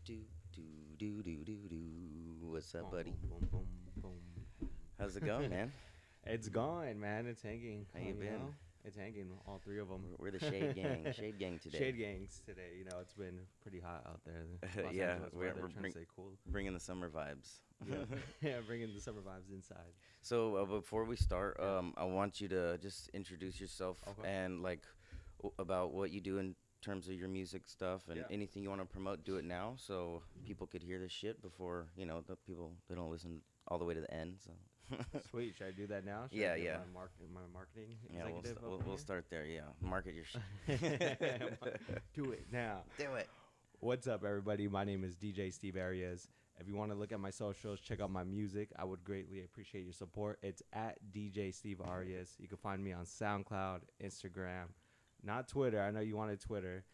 Do do do do do do. What's up, Boom, buddy? boom, boom, boom, boom. How's it going, man? It's going, man. It's hanging. How you been? It's hanging. All three of them. We're the Shade Gang. Shade Gang today. Shade gangs today. You know, it's been pretty hot out there. Los Yeah, Angeles we're- weather, we're trying to stay cool. Bringing the summer vibes. Yeah, yeah, bringing the summer vibes inside. So before we start, Yeah. I want you to just introduce yourself Okay. and like about what you do in terms of your music stuff and Yeah. anything you want to promote. Do it now so people could hear this shit before the people they don't listen all the way to the end. So Sweet. Should I do that now? Should Yeah, I get yeah. My marketing yeah, we'll, executive we'll over start there. Yeah, market your shit. here? Do it now. Do it. What's up, everybody? My name is DJ Steve Arias. If you want to look at my socials, check out my music. I would greatly appreciate your support. It's at DJ Steve Arias. You can find me on SoundCloud, Instagram, not Twitter. I know you wanted Twitter.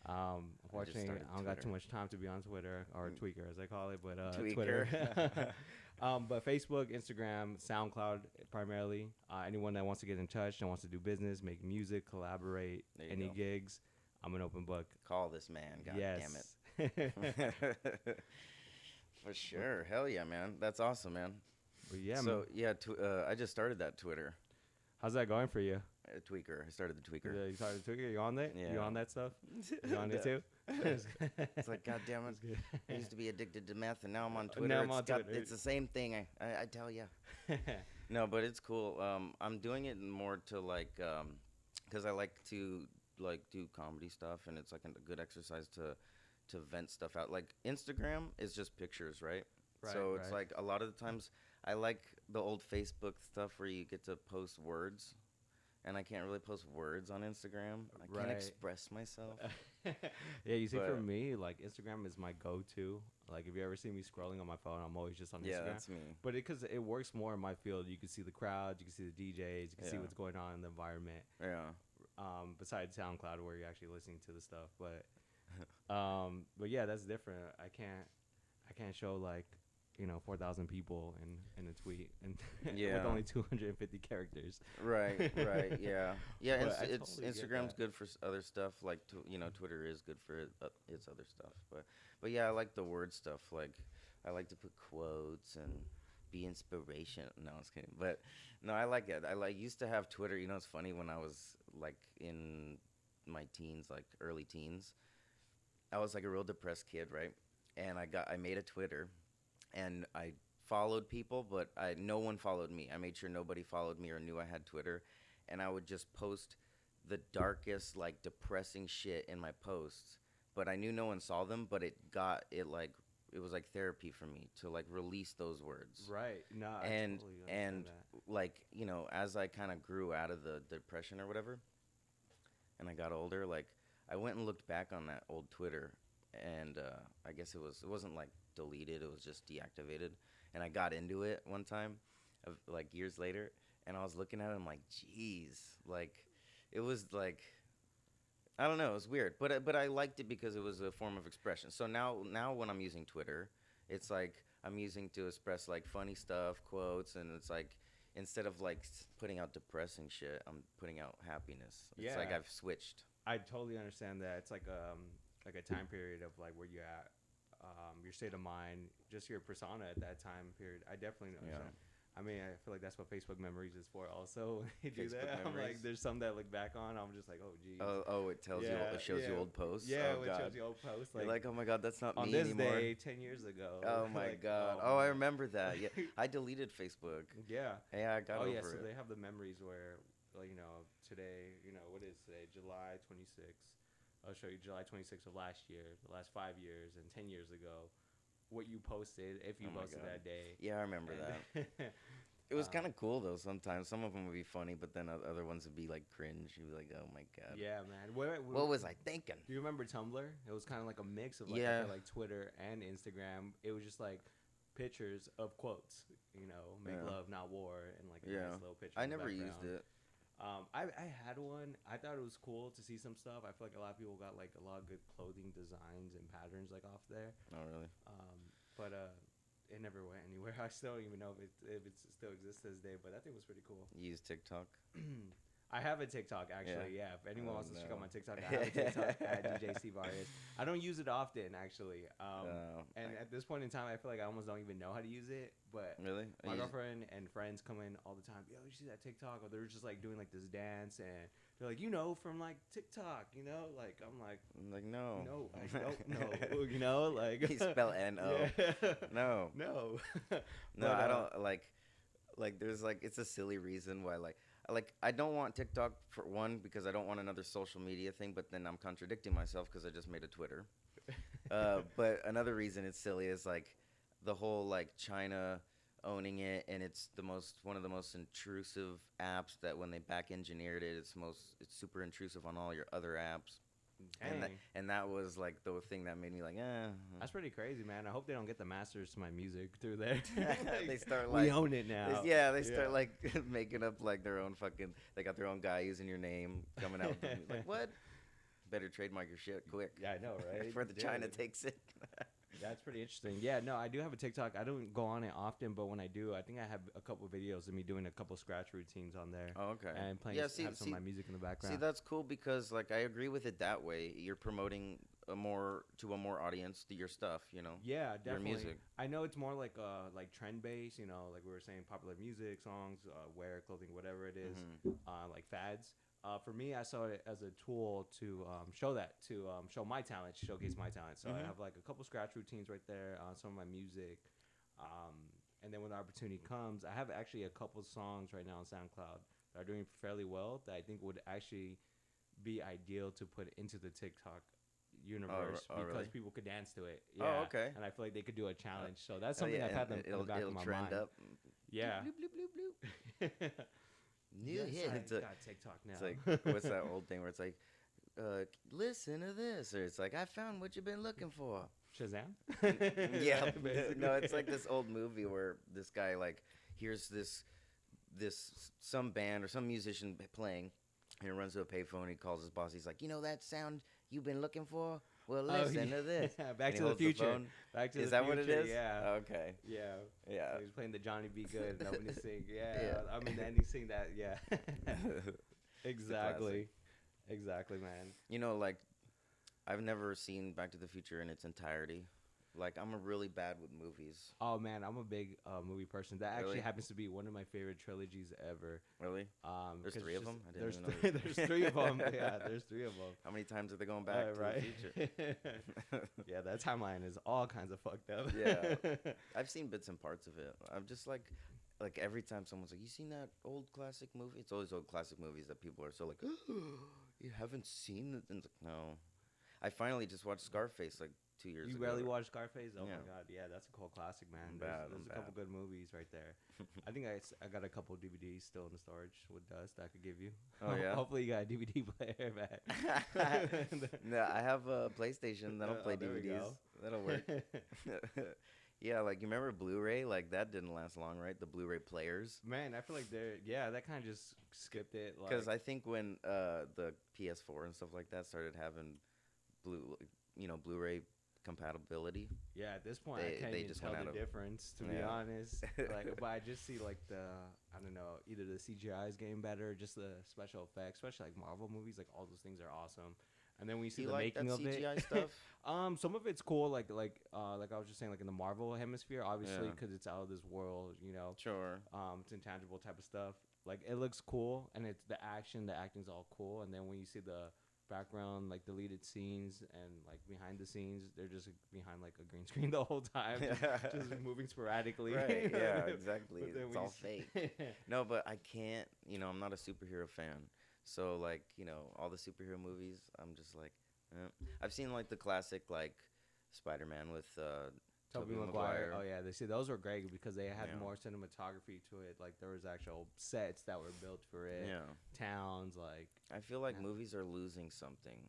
Unfortunately, started I don't got too Twitter. much time to be on Twitter, or Tweaker as I call it, but Tweaker. Twitter. But Facebook, Instagram, SoundCloud primarily. Anyone that wants to get in touch and wants to do business, make music, collaborate, There you any go. gigs, I'm an open book. Call this man. God damn it. Yes. For sure. Hell yeah, man. That's awesome, man. But yeah, So, man. yeah, I just started that Twitter. How's that going for you? Tweaker. I started the Tweaker. Yeah, you started Twitter? You on that? You Yeah. on that stuff? You on it too? It's like, God damn it. I used to be addicted to meth, and now I'm on Twitter. Now I'm on Twitter. It's the same thing. I tell ya. No, but it's cool. I'm doing it more to like, because I like to like do comedy stuff, and it's like a good exercise to vent stuff out. Like Instagram is just pictures, right? So it's like a lot of the times I like the old Facebook stuff where you get to post words, and I can't really post words on Instagram. I can't Right. express myself. Yeah, you see, for But- me, like Instagram is my go-to. Like, if you ever see me scrolling on my phone, I'm always just on Yeah, Instagram. that's me. But because it works more in my field, you can see the crowd, you can see the DJs, you can see Yeah. what's going on in the environment. Yeah. Besides SoundCloud, where you're actually listening to the stuff, but yeah, that's different. I can't show like 4,000 people in a tweet and Yeah. with only 250 characters. Right, right, yeah, yeah. But I It's totally get Instagram's that. good for other stuff, like Twitter is good for its other stuff. But yeah, I like the word stuff. Like, I like to put quotes and be inspiration. No, I was kidding. But no, I like it. Used to have Twitter. You know, it's funny when I was like in my teens, like early teens. I was like a real depressed kid, right? And I made a Twitter, and I followed people, but no one followed me. I made sure nobody followed me or knew I had Twitter, and I would just post the darkest, like, depressing shit in my posts. But I knew no one saw them, but it was like therapy for me to like release those words. Right. No, I And totally understand that. like, as I kind of grew out of the depression or whatever, and I got older, like, I went and looked back on that old Twitter, and I guess it wasn't like deleted, it was just deactivated. And I got into it one time, like years later, and I was looking at it, I'm like, geez, like, it was like, I don't know, it was weird, but I liked it because it was a form of expression. So now when I'm using Twitter, it's like I'm using to express like funny stuff, quotes, and it's like instead of like putting out depressing shit, I'm putting out happiness. It's like Yeah. I've switched. I totally understand that. It's like a time period of like where you're at, your state of mind, just your persona at that time period. I definitely understand. I mean, I feel like that's what Facebook Memories is for. Also, when you do Facebook that, I'm Memories? like, there's some that I look back on. I'm just like, oh, geez. Oh, it tells you, Yeah, it shows you yeah. old posts. Yeah, Oh, it God. shows you old posts. You're like, oh my God, that's not on me this anymore. day, 10 years ago. Oh my Like, God. oh, Oh, I man. remember that. Yeah, I deleted Facebook. Yeah. Yeah, I got Oh over yeah, it. so they have the memories where, like, today, what is today? July 26th. I'll show you July 26th of last year, the last 5 years, and 10 years ago, what you posted, if you Oh my posted God. that day. Yeah, I remember that. It was kind of cool though. Sometimes some of them would be funny, but then other ones would be like cringe. You'd be like, "Oh my God, Yeah, man. what was I thinking?" Do you remember Tumblr? It was kind of like a mix of like, I Yeah. feel like Twitter and Instagram. It was just like pictures of quotes, make Yeah. love, not war, and like a Yeah. nice little picture. I in the never used background. it. I had one. I thought it was cool to see some stuff. I feel like a lot of people got like a lot of good clothing designs and patterns like off there. Oh really? But it never went anywhere. I still don't even know if it still exists to this day. But that thing was pretty cool. You use TikTok? I have a TikTok actually. Yeah. Yeah. If anyone Oh, wants to check out no. my TikTok, I have a TikTok at DJ Steve Arias. I don't use it often actually. And at this point in time, I feel like I almost don't even know how to use it. But Really? my girlfriend and friends come in all the time. Yo, you see that TikTok? Or they're just like doing like this dance, and they're like, from like TikTok, like I'm like, I'm like, no. no, I don't know, like You spell N-O. Yeah. No. No. No, But, I don't like there's like it's a silly reason why I don't want TikTok for one because I don't want another social media thing, but then I'm contradicting myself because I just made a Twitter. But another reason it's silly is like the whole like China owning it, and it's one of the most intrusive apps that when they back engineered it, it's super intrusive on all your other apps. Dang. And that was like the thing that made me like, That's pretty crazy, man. I hope they don't get the masters to my music through there. They start we like own it now. they start like making up like their own fucking. They got their own guy using your name, coming out with them. Like what? Better trademark your shit quick. Yeah, I know, right? Before the China Dude. takes it. That's pretty interesting. Yeah, no, I do have a TikTok. I don't go on it often, but when I do, I think I have a couple videos of me doing a couple scratch routines on there. Oh, okay. And playing have some of my music in the background. See, that's cool because like I agree with it that way. You're promoting a more audience to your stuff, Yeah, definitely. Your music. I know it's more like trend based, like we were saying, popular music, songs, wear, clothing, whatever it is, like fads. For me, I saw it as a tool to show my talent, showcase my talent. So I have like a couple scratch routines right there on some of my music. And then when the opportunity comes, I have actually a couple songs right now on SoundCloud that are doing fairly well that I think would actually be ideal to put into the TikTok universe because really? people could dance to it. Oh, Yeah. okay. And I feel like they could do a challenge. So that's something I've had in the back of my trend mind. up. Yeah. Bloop, bloop, bloop, bloop. New Yes, hit. I It's got TikTok now. It's like what's that old thing where it's like, listen to this, or it's like I found what you've been looking for. Shazam? Yeah, Basically. no, it's like this old movie where this guy like hears this some band or some musician playing, and he runs to a payphone. He calls his boss. He's like, that sound you've been looking for? Well, listen to this. Back And he to the holds future. phone. Back to Is the that future. what it is? Yeah. Okay. Yeah. Yeah. So he's playing the Johnny Be Good and opening sing. Yeah. Yeah. I mean, and he's sing that. Yeah. Exactly. Exactly, man. Like I've never seen Back to the Future in its entirety. Like I'm really bad with movies. Oh man, I'm a big movie person. That actually Really? happens to be one of my favorite trilogies ever. Really? There's 'cause three of just- them? I didn't even know there's three of them. Yeah, there's three of them. How many times are they going back to right. the future? Yeah, that timeline is all kinds of fucked up. Yeah. I've seen bits and parts of it. I'm just like every time someone's like, "You seen that old classic movie?" It's always old classic movies that people are so like, "You haven't seen it?" And it's like, no. I finally just watched Scarface like 2 years You ago. rarely watch Scarface? Oh Yeah. my god, yeah, that's a cult classic, man. I'm There's, bad, there's I'm a couple bad. good movies right there. I think I got a couple DVDs still in the storage with dust that I could give you. Oh, yeah? Hopefully you got a DVD player back. No, I have a PlayStation. That'll play there we DVDs. go. That'll work. Yeah, like you remember Blu-ray? Like that didn't last long, right? The Blu-ray players. Man, I feel like that kind of just skipped it. Because I think when the PS4 and stuff like that started having Blu-ray compatibility. Yeah, at this point, They I can't even just tell went the out of- difference, to be Yeah. honest. Like, but I just see like I don't know, either the CGI is getting better, just the special effects, especially like Marvel movies. Like all those things are awesome. And then when you Do see you the like making that of CGI it, stuff? some of it's cool. Like I was just saying, like in the Marvel hemisphere, obviously, Yeah. because it's out of this world. Sure. It's intangible type of stuff. Like it looks cool, and it's the acting's all cool. And then when you see the background, like deleted scenes and like behind the scenes, they're just behind like a green screen the whole time, just moving sporadically. Right. Yeah. Exactly. But then It's when all you fake. No, but I can't. I'm not a superhero fan. So like all the superhero movies, I'm just like, I've seen like the classic like Spider-Man with Tobey Maguire. Oh yeah, they see those were great because they had Yeah. more cinematography to it. Like there was actual sets that were built for it. Yeah. Towns like. I feel like Yeah. movies are losing something.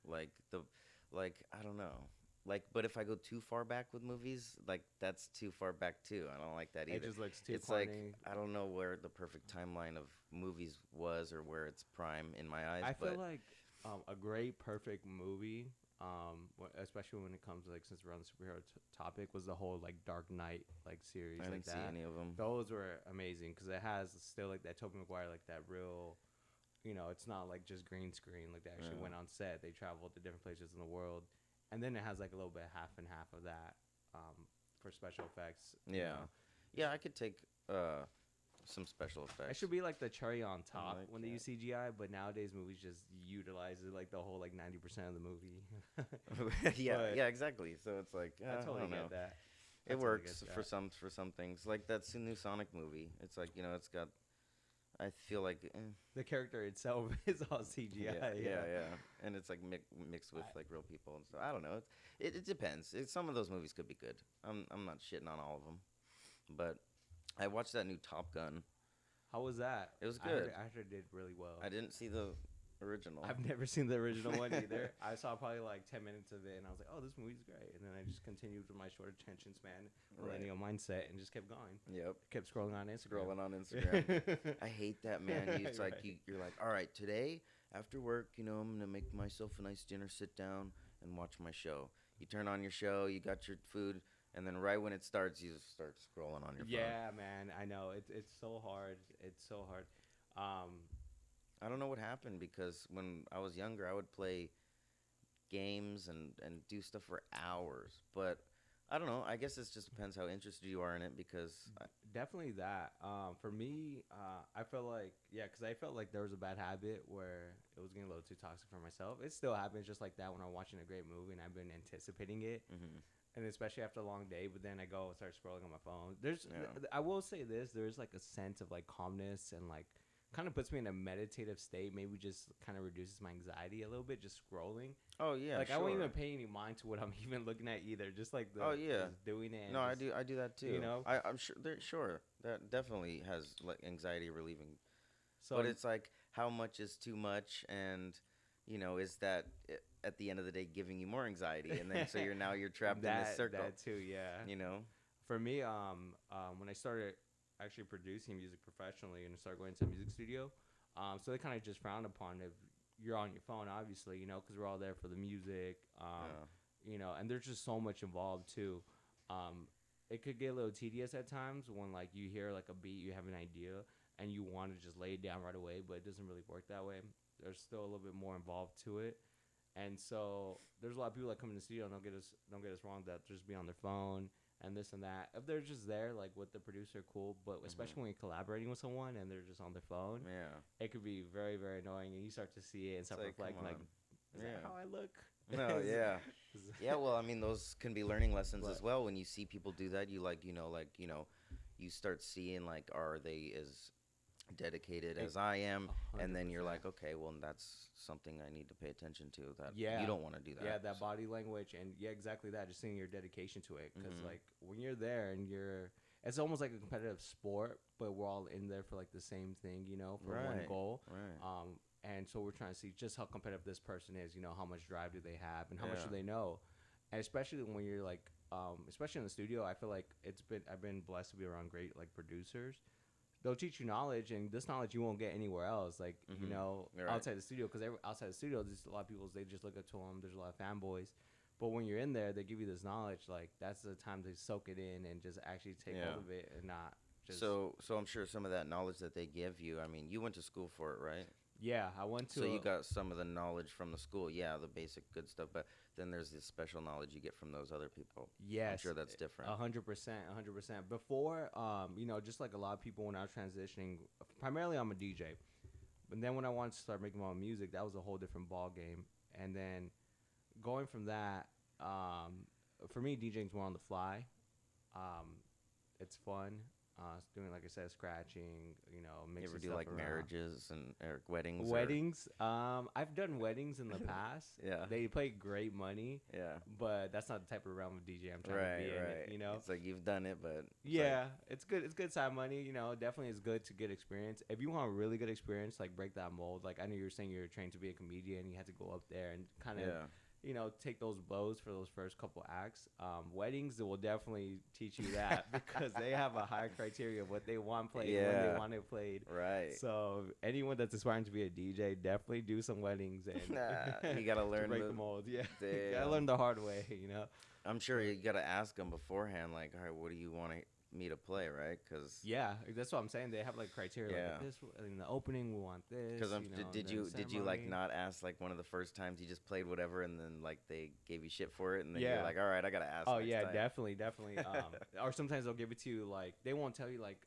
Like I don't know. Like, but if I go too far back with movies, like that's too far back too. I don't like that either. It just looks too It's corny. like I don't know where the perfect timeline of movies was or where it's prime in my eyes. I but feel like a great perfect movie, especially when it comes to, like, since we're on the superhero topic, was the whole like Dark Knight like series. I like didn't see that. any of them. Those were amazing because it has still like that Tobey Maguire, like that real it's not like just green screen. Like they actually Yeah. went on set. They traveled to different places in the world, and then it has like a little bit half and half of that for special effects. Yeah. Yeah, I could take some special It effects. should be like the cherry on top like when they that. use CGI, but nowadays movies just utilize it like the whole like 90% of the movie. Yeah, But yeah, exactly. So it's like I totally don't know. get that. I It totally works get for that. some things. Like that new Sonic movie. It's like it's got. I feel like. The character itself is all CGI. Yeah, and it's like mixed with like real people and stuff. I don't know. It depends. Some of those movies could be good. I'm not shitting on all of them, but I watched that new Top Gun. How was that? It was I heard good. I heard it did really well. I didn't see the original. I've never seen the original one either. I saw probably like 10 minutes of it, and I was like, "Oh, this movie's great." And then I just continued with my short attention span, millennial mindset, and just kept going. Yep. Kept scrolling on Instagram. Scrolling on Instagram. I hate that, man. It's like Right. you're like, all right, today after work, I'm gonna make myself a nice dinner, sit down, and watch my show. You turn on your show, you got your food, and then right when it starts, you just start scrolling on your phone. Yeah, man, I know it's so hard. It's so hard. I don't know what happened because when I was younger, I would play games and do stuff for hours. But I don't know. I guess it just depends how interested you are in it because Definitely that. For me, I felt like because I felt like there was a bad habit where it was getting a little too toxic for myself. It still happens just like that when I'm watching a great movie and I've been anticipating it, and especially after a long day. But then I go and start scrolling on my phone. I will say this: there's like a sense of like calmness and like kind of puts me in a meditative state. Maybe just kind of reduces my anxiety a little bit. Just scrolling. oh yeah, Like sure. I won't even pay any mind to what I'm even looking at either. Just like Oh, yeah. just doing it. And No, just, I do that too. you know? I'm sure that definitely has like anxiety relieving. So But it's like how much is too much, and is that at the end of the day giving you more anxiety, and then so you're trapped in this circle. That too, yeah. For me, when I started actually producing music professionally and started going to a music studio, so they kind of just frowned upon if you're on your phone, obviously, because we're all there for the music, and there's just so much involved too. It could get a little tedious at times when like you hear like a beat, you have an idea, and you want to just lay it down right away, but it doesn't really work that way. There's still a little bit more involved to it. And so there's a lot of people that come in the studio and don't get us wrong, that just be on their phone and this and that. If they're just there like with the producer, cool, but especially when you're collaborating with someone and they're just on their phone, Yeah. it could be very, very annoying, and you start to see it and start like, reflecting come like, on. is that how I look? No, yeah. Yeah, well, I mean, those can be learning lessons as well. When you see people do that, you you start seeing like, are they as dedicated as I am? And then you're 100%. like, okay, well, that's something I need to pay attention to. That Yeah. you don't want to do that. Yeah, that body language, and exactly that. Just seeing your dedication to it, because like when you're there and it's almost like a competitive sport, but we're all in there for like the same thing, for one Right, goal. right. And so we're trying to see just how competitive this person is. How much drive do they have, and how much do Yeah. they know, and especially when you're like, especially in the studio, I feel like I've been blessed to be around great like producers. They'll teach you knowledge, and this knowledge you won't get anywhere else. Like Right. outside the studio, because outside the studio, there's a lot of people they just look up to them. There's a lot of fanboys, but when you're in there, they give you this knowledge. Like that's the time to soak it in and just actually take Yeah. hold of it and not just. So I'm sure some of that knowledge that they give you. I mean, you went to school for it, right? Yeah, I went to. So you got some of the knowledge from the school, yeah, the basic good stuff. But then there's this special knowledge you get from those other people. Yes, I'm sure that's different. 100%, 100%. Before, just like a lot of people when I was transitioning, primarily I'm a DJ, but then when I wanted to start making my own music, that was a whole different ball game. And then going from that, for me, DJing's more on the fly. It's fun. Doing, like I said, scratching, You mixing ever do stuff like around. marriages or weddings? Weddings. I've done weddings in the past. Yeah. They pay great money, Yeah. but that's not the type of realm of DJ I'm trying Right, to be right. in. It's like you've done it, but Yeah, it's good. It's good side money. Definitely is good to get experience. If you want a really good experience, like break that mold. Like I know you were saying you were trained to be a comedian. You had to go up there and kind of, yeah. take those blows for those first couple acts. Weddings will definitely teach you that because they have a higher criteria of what they want played, when Yeah. they want it played. Right. So anyone that's aspiring to be a DJ, definitely do some weddings and You gotta to learn break the mold. Yeah, you gotta Damn. learn the hard way. I'm sure you gotta ask them beforehand, like, all right, what do you want to me to play, right? Because Yeah, that's what I'm saying. They have like criteria yeah. like this in the opening. We want this. Because You know, and did then you like ceremony. not ask like one of the first times you just played whatever and then like they gave you shit for it and then you're Yeah. like, all right, I gotta ask Oh next yeah, time. definitely, definitely. Or sometimes they'll give it to you like they won't tell you like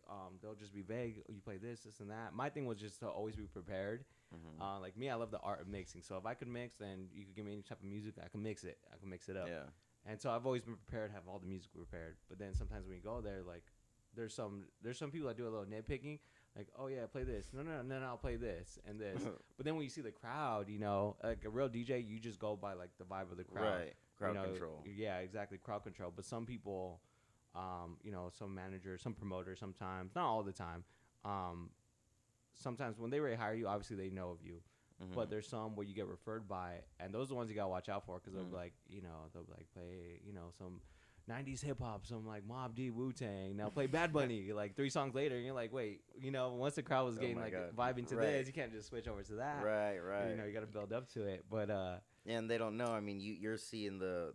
they'll just be vague. You play this and that. My thing was just to always be prepared. Hmm. Like me, I love the art of mixing. So if I could mix, then you could give me any type of music, I can mix it. I can mix it up. Yeah. And so I've always been prepared, have all the music prepared. But then sometimes when you go there, like there's some people that do a little nitpicking, like, oh yeah, play this. No, I'll play this and this. But then when you see the crowd, like a real DJ, you just go by like the vibe of the crowd. Right. Crowd control. Yeah, exactly, crowd control. But some people, some managers, some promoters, sometimes, not all the time. Um, Sometimes when they already hire you, obviously they know of you. Hmm. But there's some where you get referred by, and those are the ones you gotta watch out for because they'll Mm. be like, they'll be like play, some 90s hip hop, some like Mob D, Wu Tang. Now play Bad Bunny. Like 3 songs later, and you're like, wait, once the crowd was Oh getting my like God. vibing to Right. this, you can't just switch over to that. Right. Right. You gotta build up to it. But And they don't know. I mean, you're seeing the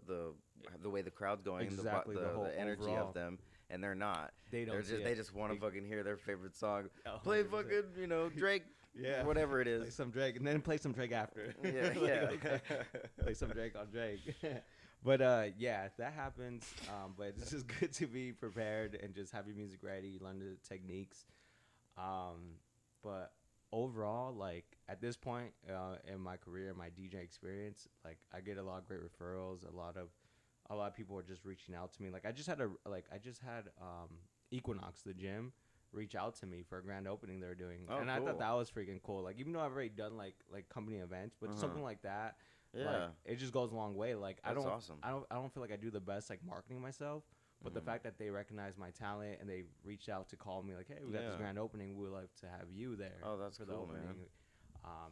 way the crowd's going, exactly the, the whole the energy overall, of them, and they're not. they don't see They it. just want to fucking hear their favorite song. Oh, Play 100%. fucking Drake, Yeah. whatever it Play is. some Drake, and then play some Drake after. Yeah, Like, yeah. okay. Play some Drake on Drake. But yeah, that happens. But it's just good to be prepared and just have your music ready, learn the techniques. But overall, like at this point in my career, my DJ experience, like I get a lot of great referrals. A lot of people are just reaching out to me. Like I just had Equinox, the gym, reach out to me for a grand opening they're doing, Oh, and I cool. thought that was freaking cool. Like even though I've already done like company events, but Uh-huh. something like that, Yeah. like it just goes a long way. Like That's awesome. I don't feel like I do the best like marketing myself, but the Mhm. fact that they recognize my talent and they reached out to call me like, hey, we got this Yeah. grand opening, we would like to have you there. Oh, that's for cool, the opening. man.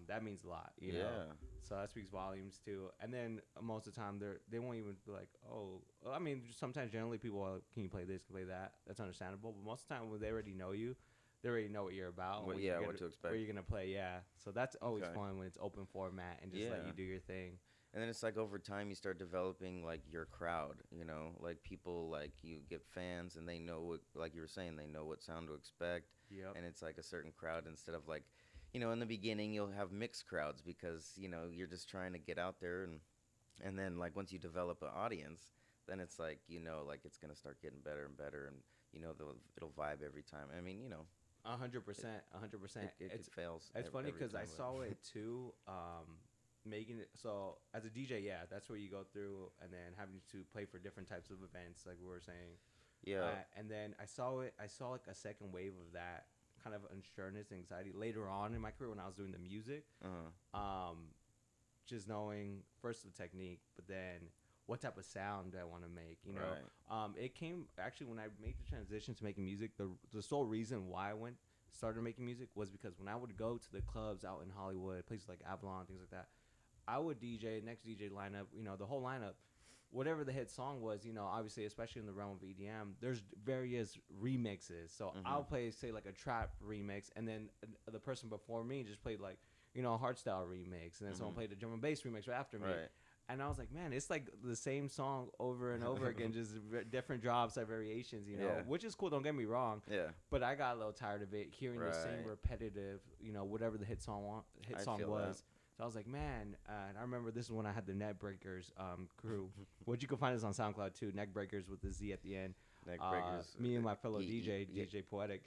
That means a lot, Yeah. So that speaks volumes too. And then most of the time they won't even be like, oh, well, I mean, sometimes generally people are, can you play this, can you play that? That's understandable. But most of the time when they already know you, they already know what you're about. What- what yeah, you're what gonna, to expect. Where you're gonna play. Yeah. So that's always Okay. fun when it's open format and just let Yeah. you do your thing. And then it's like over time you start developing like your crowd, like people like you get fans and they know what, like you were saying, they know what sound to expect. Yep. And it's like a certain crowd instead of like, in the beginning you'll have mixed crowds because, you're just trying to get out there and then like once you develop an audience, then it's like, like it's going to start getting better and better and, it'll vibe every time. I mean, 100%. 100%. it fails. It's funny every because I time, but- saw it too. Making it so as a DJ, yeah, that's where you go through, and then having to play for different types of events, like we were saying. Yeah. And then I saw like a second wave of that kind of unsureness, anxiety later on in my career when I was doing the music. Uh-huh. Just knowing first the technique, but then what type of sound do I want to make. Right. It came actually when I made the transition to making music. The sole reason why I started making music was because when I would go to the clubs out in Hollywood, places like Avalon, things like that, I would DJ next DJ lineup. The whole lineup, whatever the hit song was. Obviously, especially in the realm of EDM, there's various remixes. So Mhm. I'll play say like a trap remix, and then the person before me just played like a hardstyle remix, and then someone Mhm. played a drum and bass remix right after me. Right. And I was like, man, it's like the same song over and over again, just different drops or variations, Yeah. which is cool. Don't get me wrong, Yeah. but I got a little tired of it, hearing the same Right. repetitive, whatever the hit I song feel was. that. So I was like, man, and I remember this is when I had the Neckbreakers crew, which you can find us on SoundCloud too, Neckbreakers with the Z at the end. Neckbreakers. Me and my fellow Ye- DJ, ye- DJ Poetic.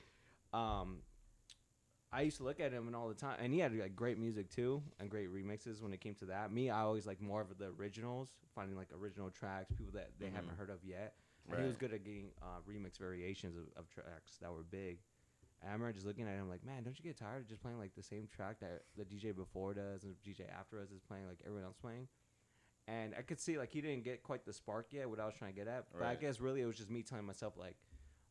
I used to look at him and all the time, and he had like great music too and great remixes when it came to that. Me, I always like more of the originals, finding like original tracks, people that they haven't Mhm. heard of yet. And he was Right. good at getting remix variations of tracks that were big. And I remember just looking at him like, man, don't you get tired of just playing like the same track that the DJ before does and the DJ after us is playing like everyone else playing? And I could see like he didn't get quite the spark yet, what I was trying to get at. But I Right. guess really it was just me telling myself like,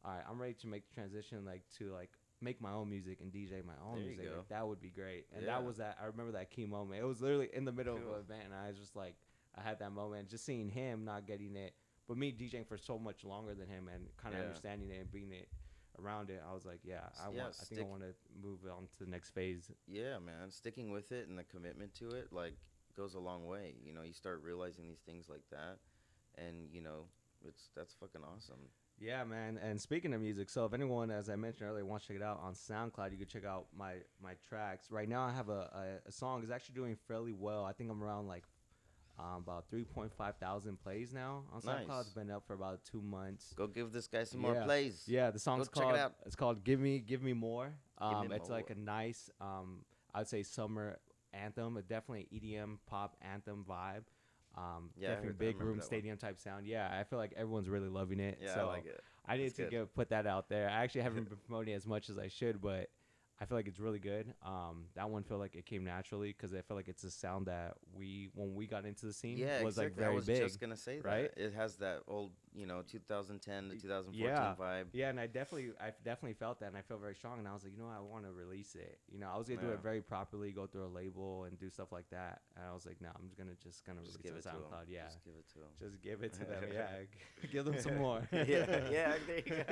all right, I'm ready to make the transition like to like make my own music and DJ my own There you music. go. Like, that would be great. And Yeah. that was that. I remember that key moment. It was literally in the middle Cool. of an event, and I was just like, I had that moment, just seeing him not getting it, but me DJing for so much longer than him and kind of Yeah. understanding it and being it around it. I was like, yeah, I think I stick- want to move on to the next phase. Yeah, man. Sticking with it and the commitment to it, like, goes a long way. You start realizing these things like that, and that's fucking awesome. Yeah, man. And speaking of music, so if anyone, as I mentioned earlier, wants to check it out on SoundCloud, you can check out my tracks. Right now, I have a song is actually doing fairly well. I think I'm around like about 3.5 thousand plays now on SoundCloud. It's Nice. been up for about 2 months. Go give this guy some more Yeah, plays. yeah. The Go song's check it called out. it's called Give Me More. Give me It's more. like a nice I'd say summer anthem. Definitely EDM pop anthem vibe. Yeah, Definitely I big remember room that one. stadium type sound. Yeah, I feel like everyone's really loving it. Yeah, I So like it. I need It's to good. put that out there. I actually haven't been promoting it as much as I should, but I feel like it's really good. That one feel like it came naturally because I feel like it's a sound that when we got into the scene Yeah, was like exactly. I very was big, just gonna say right? that. It has that old, 2010 to 2014 Yeah, vibe. yeah, and I definitely felt that, and I felt very strong. And I was like, I want to release it. I was gonna do Yeah. it very properly, go through a label and do stuff like that. And I was like, no, I'm just gonna Just release give it it on to him. SoundCloud. Yeah, Just give it to him. just give it to them. Yeah, give them some more. yeah, yeah. There you go.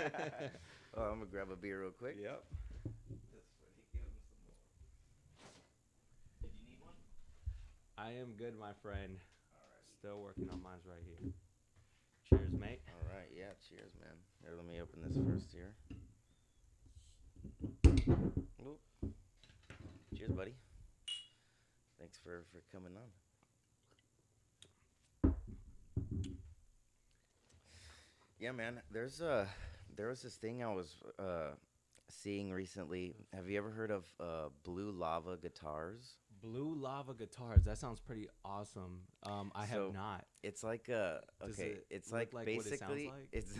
Oh, I'm gonna grab a beer real quick. Yep. Did you need one? I am good, my friend. Still working on mine right here. Cheers, mate. All right. Yeah. Cheers, man. Here, let me open this first here. Oop. Cheers, buddy. Thanks for coming on. Yeah, man. There was this thing I was seeing recently. Have you ever heard of Blue Lava guitars? Blue Lava Guitars. That sounds pretty awesome. I So, have not. It's like Does okay, it it's look like like what it sounds basically like? it's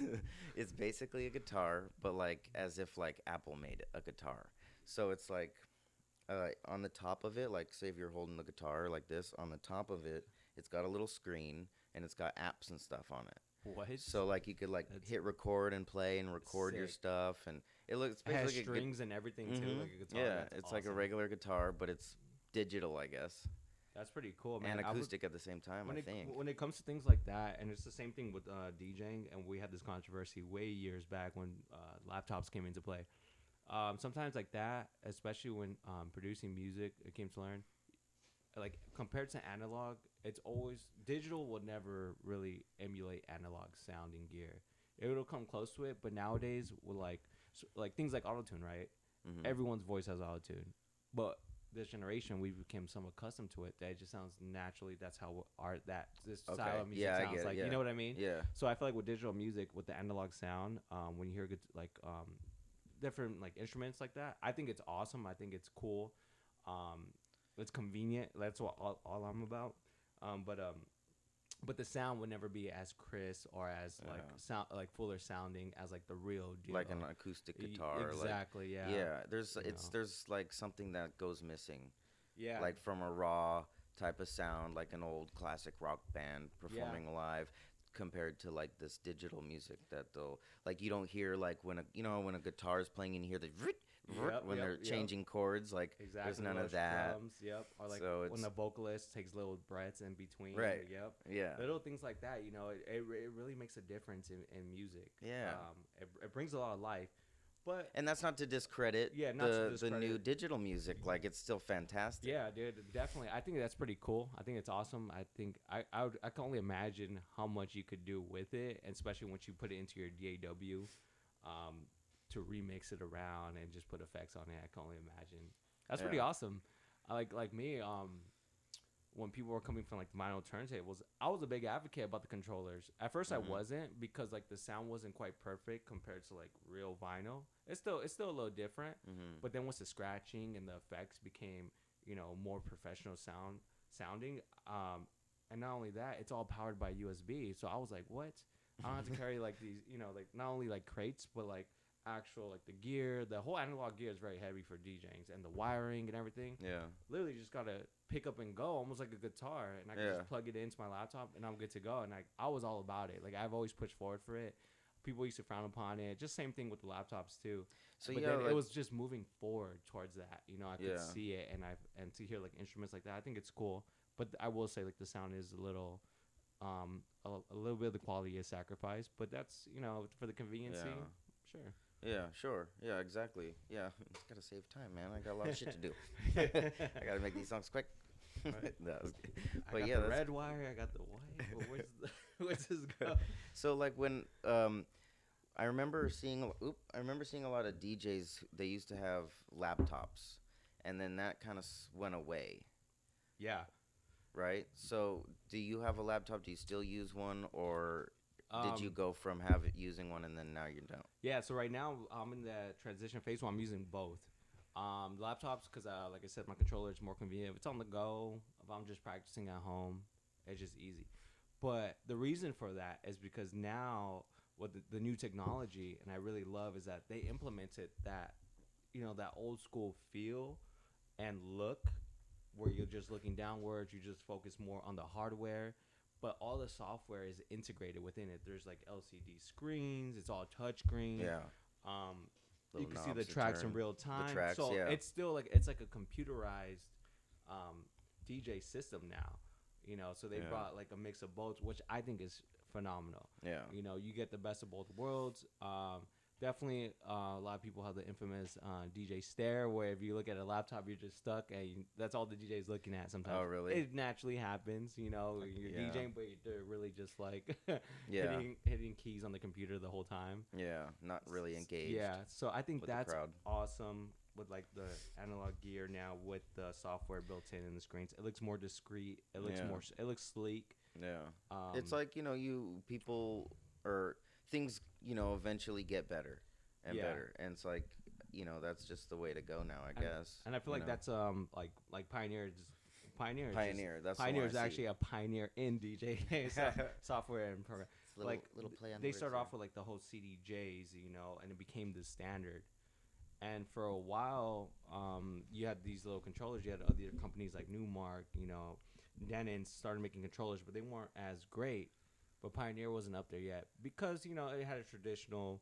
it's basically a guitar, but like as if like Apple made a guitar. So it's like on the top of it, like say if you're holding the guitar like this, on the top of it, it's got a little screen and it's got apps and stuff on it. What? So like you could like That's hit record and play and record your sick. stuff, and it looks It has basically a strings and everything too, Mhm. like a guitar. Yeah, That's it's like a awesome. regular guitar, but it's digital, I guess, That's pretty cool, man. and I would- acoustic at the same time. when I it think. when it comes to things like that, and it's the same thing with DJing, and we had this controversy way years back when laptops came into play. Sometimes like that, especially when producing music, it came to learn. Like compared to analog, it's always digital would never really emulate analog sounding gear. It'll come close to it, but nowadays with like things like autotune, right? Mhm. Everyone's voice has autotune, but this generation we became somewhat accustomed to it that it just sounds naturally. That's how this style Okay. of music Yeah, I sounds get it, like. yeah. You know what I mean? Yeah. So I feel like with digital music, with the analog sound, when you hear different like instruments like that, I think it's awesome. I think it's cool. It's convenient. That's what all I'm about. But the sound would never be as crisp or as like Yeah. sound like fuller sounding as like the real deal. Like an acoustic guitar. Exactly. Like, Yeah. yeah. You know. There's like something that goes missing. Yeah. Like from a raw type of sound, like an old classic rock band performing live, compared to like this digital music that they'll like. You don't hear like when when a guitar is playing and you hear the when they're changing chords. Like exactly. there's none those of that. Drums, yep. Or like So when it's- the vocalist takes little breaths in between. Right. Yep. Yeah. Little things like that, it really makes a difference in music. Yeah. It brings a lot of life, but And that's not to discredit Yeah, not to the discredit. new digital music. Like it's still fantastic. yeah, dude, definitely. I think that's pretty cool. I think it's awesome. I think I can only imagine how much you could do with it, and especially once you put it into your DAW, to remix it around and just put effects on it. I can only imagine. That's pretty Yeah. awesome. I like me. When people were coming from like the vinyl turntables, I was a big advocate about the controllers. At first, I Mhm. wasn't because like the sound wasn't quite perfect compared to like real vinyl. It's still a little different. Hmm. But then once the scratching and the effects became, more professional sounding, and not only that, it's all powered by USB. So I was like, what? I don't have to carry like these, like not only like crates, but like actual like the gear. The whole analog gear is very heavy for DJs, and the wiring and everything. Yeah. Literally just gotta pick up and go, almost like a guitar, and I can Yeah. just plug it into my laptop, and I'm good to go. And I was all about it. Like I've always pushed forward for it. People used to frown upon it. Just same thing with the laptops too. So But yeah, then like, it was just moving forward towards that. I could Yeah. see it, and to hear like instruments like that, I think it's cool. But I will say like the sound is a little, a little bit of the quality is sacrificed. But that's for the conveniency, Yeah. sure. Yeah, sure. Yeah, exactly. Yeah, just gotta save time, man. I got a lot of shit to do. I gotta make these songs quick. Right. No, I but got yeah, the that's- red wire. I got the white. But where's this go? so like when I remember seeing a lot of DJs. They used to have laptops, and then that kind of went away, Yeah. right? So, do you have a laptop? Do you still use one, or did you Um, go from using one and then now you don't? yeah. So right now I'm in the transition phase where I'm using both. Laptops, because like I said, my controller is more convenient. If it's on the go, if I'm just practicing at home, it's just easy. But the reason for that is because now what the new technology, and I really love, is that they implemented that, that old school feel and look where you're just looking downwards, you just focus more on the hardware, but all the software is integrated within it. There's like LCD screens, it's all touchscreen. Yeah, Um, you little can see the knobs to tracks in turn. real The time. tracks, So yeah, it's still like it's like a computerized DJ system now. So they yeah, brought like a mix of both, which I think is phenomenal. yeah, You get the best of both worlds. Definitely, a lot of people have the infamous DJ stare, where if you look at a laptop, you're just stuck, and that's all the DJ's looking at. Sometimes Oh, really? it naturally happens. You're Yeah, DJing, but they're really just like yeah, hitting keys on the computer the whole time. yeah. Not really engaged Yeah, so I think with the that's crowd. awesome with like the analog gear now with the software built in the screens. It looks more discreet. It looks Yeah, it looks sleek. yeah. It's Um, like you people or things eventually get better and yeah, better, and it's like that's just the way to go now, I and guess. and I feel like that's like Pioneer is just Pioneer. That's the Pioneer one is I actually see. a pioneer in DJ software and program. It's a little Like little play on they words started there. off with like the whole CDJs, and it became the standard. And for a while, you had these little controllers. You had other companies like Newmark, Denon started making controllers, but they weren't as great. But Pioneer wasn't up there yet because it had a traditional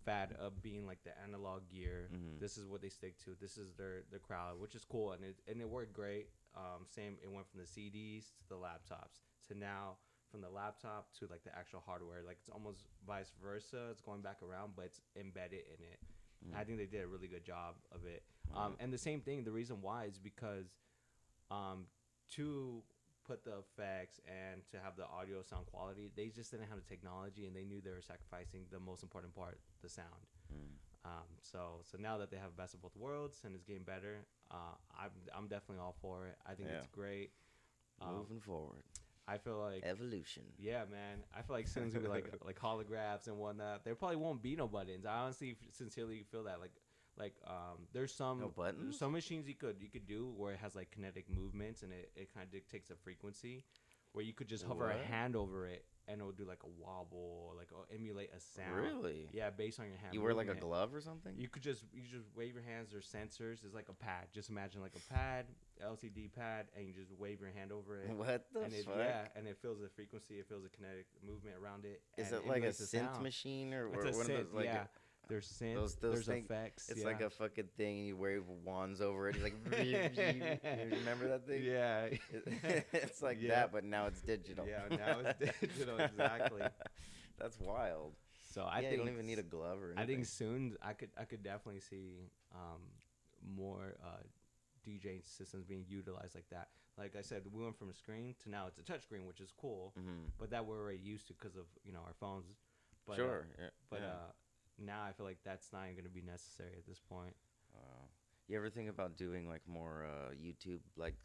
fad of being like the analog gear. Mhm. This is what they stick to. This is their crowd, which is cool, and it worked great. Same, it went from the CDs to the laptops to now from the laptop to like the actual hardware. Like it's almost vice versa. It's going back around, but it's embedded in it. I think they did a really good job of it. Wow. And the same thing, the reason why is because to put the effects and to have the audio sound quality, they just didn't have the technology, and they knew they were sacrificing the most important part, the sound. Mm. So now that they have best of both worlds and it's getting better, I'm definitely all for it. I think Yeah. it's great. Moving forward, I feel like evolution. yeah, man. I feel like soon it's gonna be like holographs and whatnot. There probably won't be no buttons. I honestly, sincerely feel that there's some No buttons? some machines you could do where it has like kinetic movements, and it kind of dictates a frequency where you could just hover What? a hand over it and it'll do like a wobble, or like it'll emulate a sound. Really? Yeah, based on your hand. You wear like a movement. glove or something? You just wave your hands. There's sensors. It's like a pad. Just imagine like a pad, LCD pad, and you just wave your hand over it. What the And it fuck? and it feels the frequency. It feels the kinetic movement around it. Is and it like a emulates the synth sound. machine or It's or a one synth, of those like yeah. There's synths. those There's things? effects. It's yeah. like a fucking thing, and you wave wands over it. It's like, you remember that thing? Yeah. It's like Yeah. that, but now it's digital. Yeah, now it's digital, exactly. That's wild. So I Yeah, you think don't even need a glove or anything. I think soon I could definitely see more DJ systems being utilized like that. Like I said, we went from a screen to now it's a touch screen, which is cool. Mhm. But that we're already used to because of our phones. But, Sure. Yeah. But yeah. now I feel like that's not even going to be necessary at this point. You ever think about doing like more YouTube like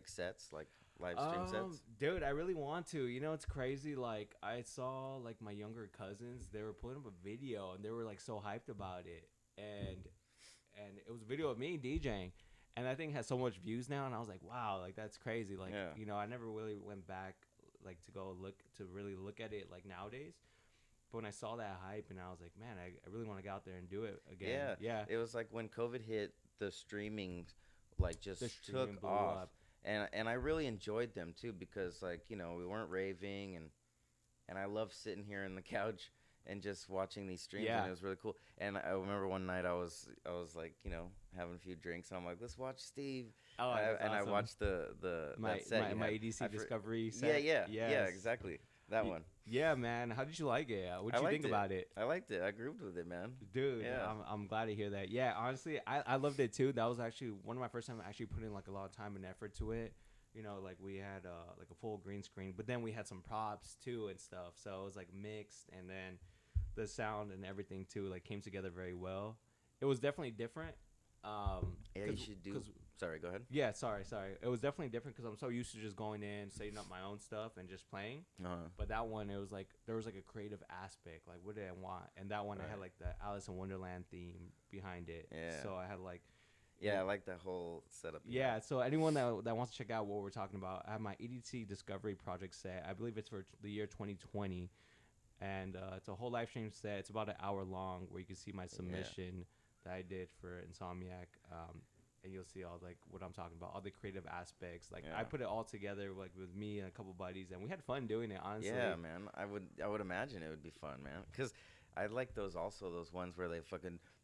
sets, like live stream sets? Dude, I really want to. It's crazy. Like I saw like my younger cousins, they were putting up a video and they were like so hyped about it, and it was a video of me DJing, and that thing has so much views now, and I was like, wow, like that's crazy. Like Yeah. I never really went back like to go really look at it like nowadays. But when I saw that hype, and I was like, man, I really want to get out there and do it again. Yeah. Yeah. It was like when COVID hit, the streaming like just The streaming took blew off. up. And I really enjoyed them too because like, we weren't raving and I love sitting here on the couch and just watching these streams Yeah. and it was really cool. And I remember one night I was like, having a few drinks and I'm like, let's watch Steve. Oh, that's and I awesome. watched the my that set you my had. EDC I for- Discovery Yeah, set. yeah. Yes. Yeah, exactly. That Y- one. Yeah, man. How did you like it? What'd I you liked think it. about it? I liked it. I grooved with it, man. Dude, Yeah. I'm glad to hear that. Yeah, honestly, I loved it too. That was actually one of my first time actually putting like a lot of time and effort to it. Like we had like a full green screen, but then we had some props too and stuff. So it was like mixed, and then the sound and everything too like came together very well. It was definitely different. Yeah, you should do. Sorry, go ahead. Yeah, sorry. It was definitely different because I'm so used to just going in, setting up my own stuff, and just playing. But that one, it was like there was like a creative aspect. Like, what did I want? And that one, I had like the Alice in Wonderland theme behind it. Yeah. So I had like. Yeah, I like that whole setup. Yeah, so anyone that wants to check out what we're talking about, I have my EDT Discovery project set. I believe it's for the year 2020, and it's a whole live stream set. It's about an hour long, where you can see my submission that I did for Insomniac, and you'll see all like what I'm talking about, all the creative aspects. Like I put it all together like with me and a couple buddies, and we had fun doing it. Honestly, yeah, man. I would imagine it would be fun, man, because I like those ones where they're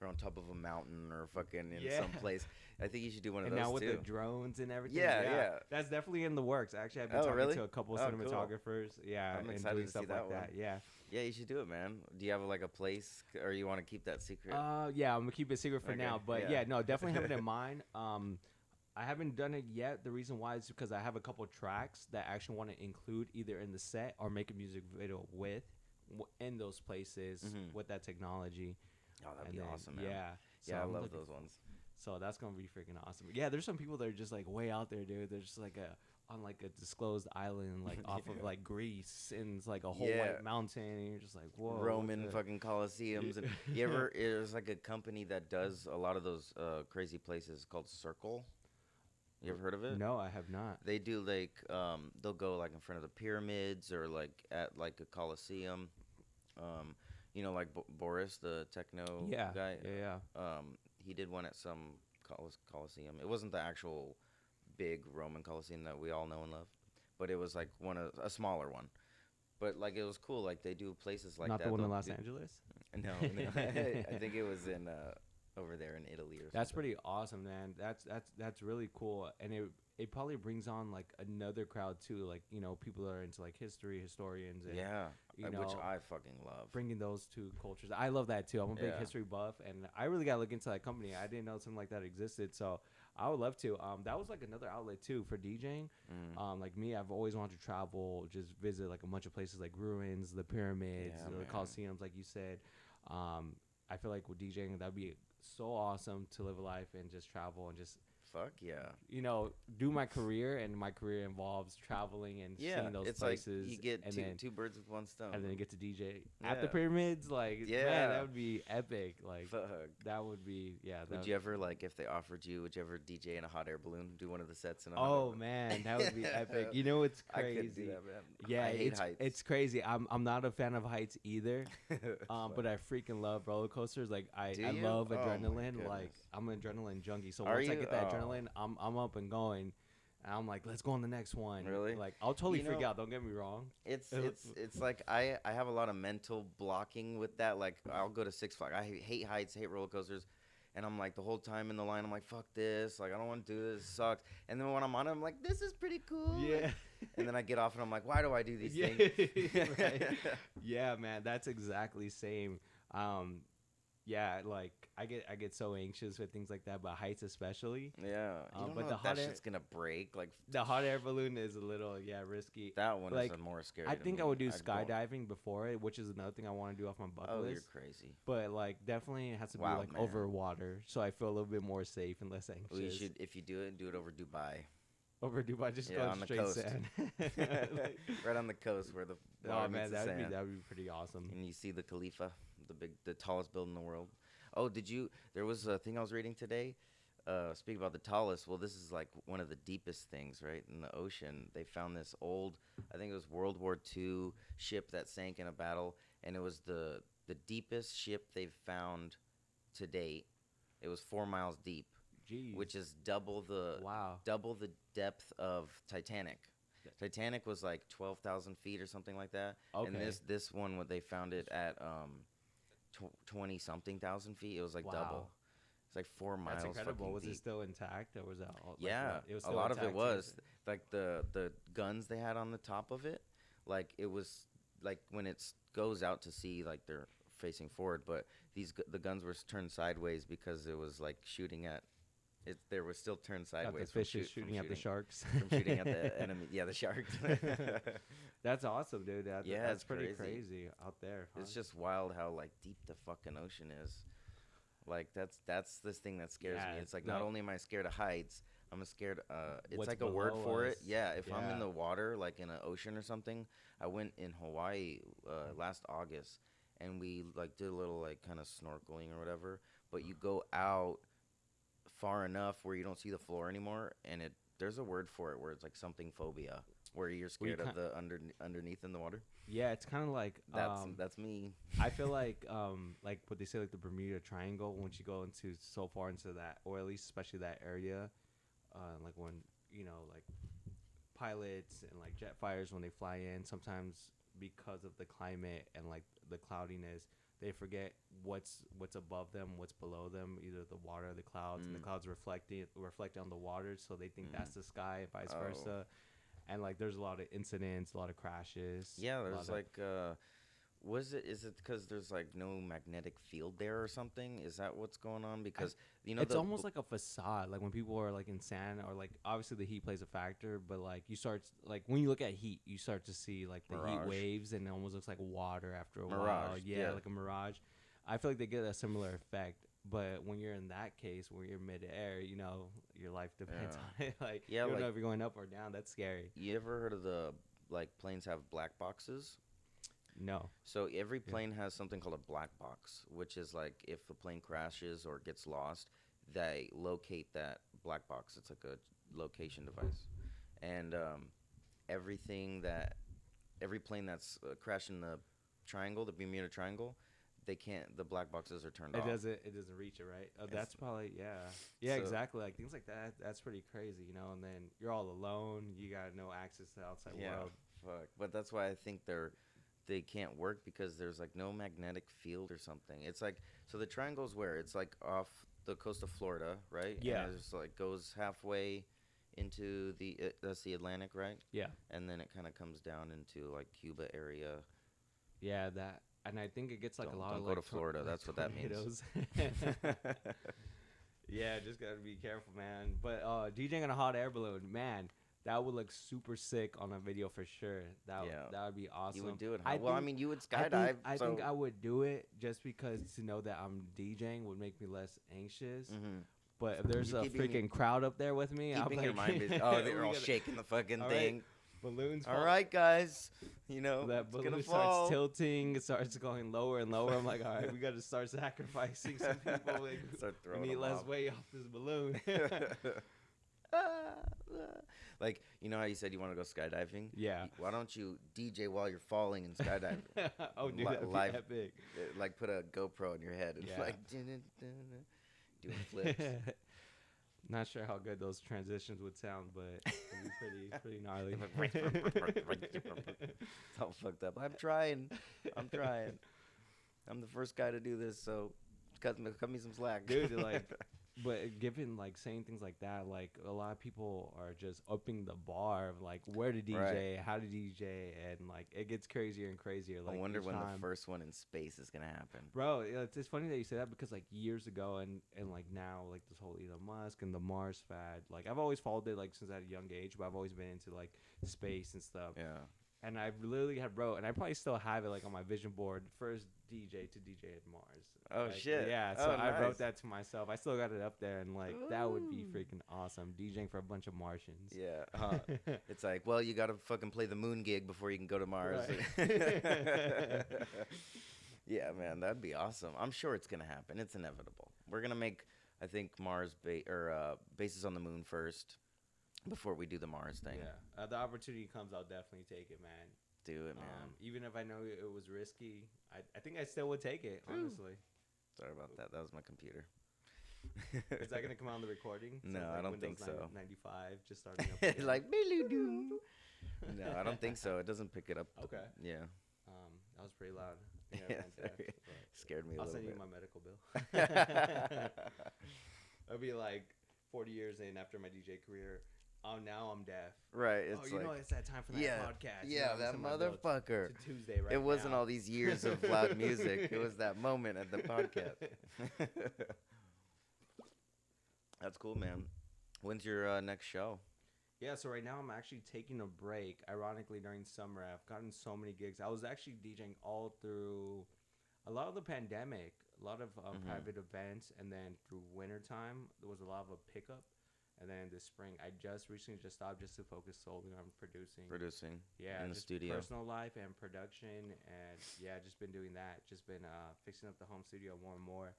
on top of a mountain or fucking in some place. I think you should do one of those too. And now with the drones and everything. Yeah. That's definitely in the works. Actually, I've been talking to a couple cinematographers. Cool. Yeah, I'm and excited doing to stuff see that like that. Yeah. Yeah, you should do it, man. Do you have like a place, or you want to keep that secret? Yeah, I'm gonna keep it secret for now. But no, definitely have it in mind. I haven't done it yet. The reason why is because I have a couple tracks that I actually want to include either in the set or make a music video with in those places with that technology. Oh, that'd be awesome, man. Yeah. So I love those ones. So that's gonna be freaking awesome. Yeah, there's some people that are just like way out there, dude. They're just like on like a disclosed island, like off of like Greece, and it's like a whole white mountain, and you're just like, whoa. Roman fucking Colosseums. And there's like a company that does a lot of those crazy places called Circle. You ever heard of it? No, I have not. They do like they'll go like in front of the pyramids or like at like a Colosseum. You know, like Boris, the techno guy. Yeah. He did one at some Colosseum. It wasn't the actual big Roman Colosseum that we all know and love, but it was like a smaller one. But like it was cool. Like they do places like not that. Not the one in Los Angeles. No. I think it was in over there in Italy or something. That's pretty awesome, man. That's really cool, and it probably brings on like another crowd too, like, you know, people that are into like history, historians, and you know, which I fucking love. Bringing those two cultures, I love that too. I'm a big history buff, and I really got to look into that company. I didn't know something like that existed, so I would love to. That was like another outlet too for DJing. Like me, I've always wanted to travel, just visit like a bunch of places like ruins, the pyramids, the Colosseums, like you said. I feel like with DJing, that'd be so awesome to live a life and just travel and just fuck yeah, you know, do my career, and my career involves traveling and seeing those places. Like you get two birds with one stone, and then you get to DJ at the pyramids. Like, man, that would be epic. Like, fuck. That would be Would you ever, like, if they offered you, would you ever DJ in a hot air balloon, do one of the sets in a hot air man, that would be epic. You know, it's crazy. I could do that, man. Yeah, I hate heights. It's crazy. I'm not a fan of heights either. But I freaking love roller coasters. Like I love adrenaline. Like I'm an adrenaline junkie. So once I get that adrenaline, I'm up and going. And I'm like, let's go on the next one. Really? Like, I'll totally freak out. Don't get me wrong. It's like I have a lot of mental blocking with that. Like, I'll go to Six Flags. I hate heights, hate roller coasters. And I'm like, the whole time in the line, I'm like, fuck this. Like, I don't want to do this. It sucks. And then when I'm on it, I'm like, this is pretty cool. Yeah. And then I get off and I'm like, why do I do these things? Right. Yeah, man. That's exactly same. Yeah, like I get so anxious with things like that, but heights especially. Yeah, you don't but know the if hot that air, shit's gonna break. Like the hot air balloon is a little risky. That one like, is more scary. I think I would do skydiving before it, which is another thing I want to do off my bucket list. Oh, you're crazy. But like definitely it has to be like over water, so I feel a little bit more safe and less anxious. Well, you should, if you do it over Dubai. Over Dubai, just go on straight the coast. sand. right on the coast where the water meets the sand. That would be pretty awesome. And you see the Khalifa, the tallest building in the world. Oh, there was a thing I was reading today. Speaking about the tallest, well, this is like one of the deepest things, right, in the ocean. They found this old, I think it was World War II ship that sank in a battle, and it was the deepest ship they've found to date. It was 4 miles deep. Jeez. Which is double the depth of Titanic. Titanic was like 12,000 feet or something like that. Okay. And this one, they found it at 20-something thousand feet. It was like double. It's like 4 miles. That's incredible. Was deep. It still intact, or was that all? Yeah, it was a lot of it was like the guns they had on the top of it. Like it was like when it goes out to sea, like they're facing forward, but the guns were turned sideways because it was like shooting at. They were still turned sideways. The fishes shooting at the sharks. From shooting at the enemy. Yeah, the sharks. That's awesome, dude. Yeah, That's it's pretty crazy. crazy out there. Huh? It's just wild how like deep the fucking ocean is. Like that's this thing that scares me. Yeah, It's like not no. only am I scared of heights, I'm scared. It's What's like a word below for us? it. Yeah, if I'm in Yeah. the water, like in an ocean or something. I went in Hawaii last August, and we like did a little like kind of snorkeling or whatever. But you go out far enough where you don't see the floor anymore, and it there's a word for it where it's like something phobia, where you're Where you scared of can the underneath in the water. Yeah, it's kind of like That's me. I feel like what they say, like the Bermuda Triangle. Once you go into so far into that, or at least especially that area, like when like pilots and like jet fighters when they fly in, sometimes because of the climate and like the cloudiness, they forget what's above them, what's below them, either the water or the clouds, and the Mm. clouds reflect on the water, so they think Mm. that's the sky and vice Oh. versa. And like there's a lot of incidents, a lot of crashes. Yeah, a there's lot of, like is it because there's like no magnetic field there or something? Is that what's going on? Because it's the almost like a facade. Like when people are like in sand, or like obviously the heat plays a factor, but like you start like when you look at heat, you start to see like the heat Mirage. waves, and it almost looks like water after a while. Mirage, Yeah, yeah. like a mirage. I feel like they get a similar effect, but when you're in that case, where you're midair, your life depends Yeah. on it. Like Yeah, you don't know like if you're going up or down. That's scary. you ever heard of the like planes have black boxes? No. So every Yeah. plane has something called a black box, which is like if a plane crashes or gets lost, they locate that black box. It's like a location device, and everything that every plane that's crashed in the triangle, the Bermuda Triangle, they can't. The black boxes are turned off. It doesn't reach it, right? Oh, It's- that's probably yeah, So- exactly. Like things like that. That's pretty crazy, And then you're all alone. You got no access to the outside Yeah, world. fuck. But that's why I think they can't work because there's like no magnetic field or something. It's like so the triangle's where it's like off the coast of Florida, right? Yeah. And it's like goes halfway into that's the Atlantic, right? Yeah, And then it kind of comes down into like Cuba area. yeah. And I think it gets like Don't- a lot don't of go like to Florida, like that's what that means. tornadoes. Yeah, just gotta be careful, man. But DJing on a hot air balloon, man, that would look super sick on a video for sure. That would be awesome. You would do it. I Well, I think- mean, you would I skydive. think, I so. think I would do it just because to know that I'm DJing would make me less anxious. Mhm. But if there's You a keeping me- freaking crowd up there with me, I'm Keeping like, your mind busy. Oh, they're we all gotta- shaking the fucking all right, thing. balloons. All fall. right, guys. That it's gonna balloon fall. starts tilting. It starts going lower and lower. I'm like, all right, we got to start sacrificing some people. Like, Start we throwing need them less off. weight off this balloon. Like, you know how you said you want to go skydiving? Yeah. Why don't you DJ while you're falling and skydiving? Oh, dude, Li- that'd be live- epic. Like, put a GoPro on your head and Yeah. like doing flips. Not sure how good those transitions would sound, but it'd be pretty gnarly. It's all fucked up. I'm trying. I'm the first guy to do this, so cut me some slack. Dude, like, but given like saying things like that, like a lot of people are just upping the bar of like where to DJ, Right. how to DJ, and like it gets crazier and crazier. Like I wonder each when time. the first one in space is gonna happen. Bro, it's funny that you say that because like years ago and like now like this whole Elon Musk and the Mars fad, like I've always followed it like since at a young age, but I've always been into like space and stuff. Yeah. And I literally had wrote, and I probably still have it like on my vision board, first DJ to DJ at Mars. Oh, Like, shit. Yeah, Oh, so I nice. wrote that to myself. I still got it up there, and like that would be Ooh. freaking awesome. DJing for a bunch of Martians. Yeah. It's like, well, you gotta fucking play the moon gig before you can go to Mars. Right. Yeah, man, that'd be awesome. I'm sure it's gonna happen. It's inevitable. We're gonna make, I think, bases on the moon first, before we do the Mars thing. Yeah, the opportunity comes, I'll definitely take it, man. Do it, man. Even if I know it was risky, I think I still would take it, honestly. Sorry about that. That was my computer. Is that gonna come out on the recording? No, it's I like don't think Windows so. 95 just starting up. Again? Like Billy-doo. No, I don't think so. It doesn't pick it up. Okay. Yeah. That was pretty loud. I think I went deaf, but Scared me a I'll little send you bit. my medical bill. It'll be like 40 years in after my DJ career. Oh, now I'm deaf. Right. Oh, It's you like, know, it's that time for that yeah, podcast. yeah, I'm that sending my bill motherfucker. to Tuesday right It wasn't now. all these years of loud music. It was that moment at the podcast. That's cool, man. When's your next show? Yeah, so right now I'm actually taking a break. Ironically, during summer, I've gotten so many gigs. I was actually DJing all through a lot of the pandemic, a lot of Mhm. private events, and then through wintertime, there was a lot of a pickup. And then this spring, I just recently just stopped just to focus solely on producing. Producing Yeah, in the just studio. personal life and production, and yeah, just been doing that. Just been fixing up the home studio more and more.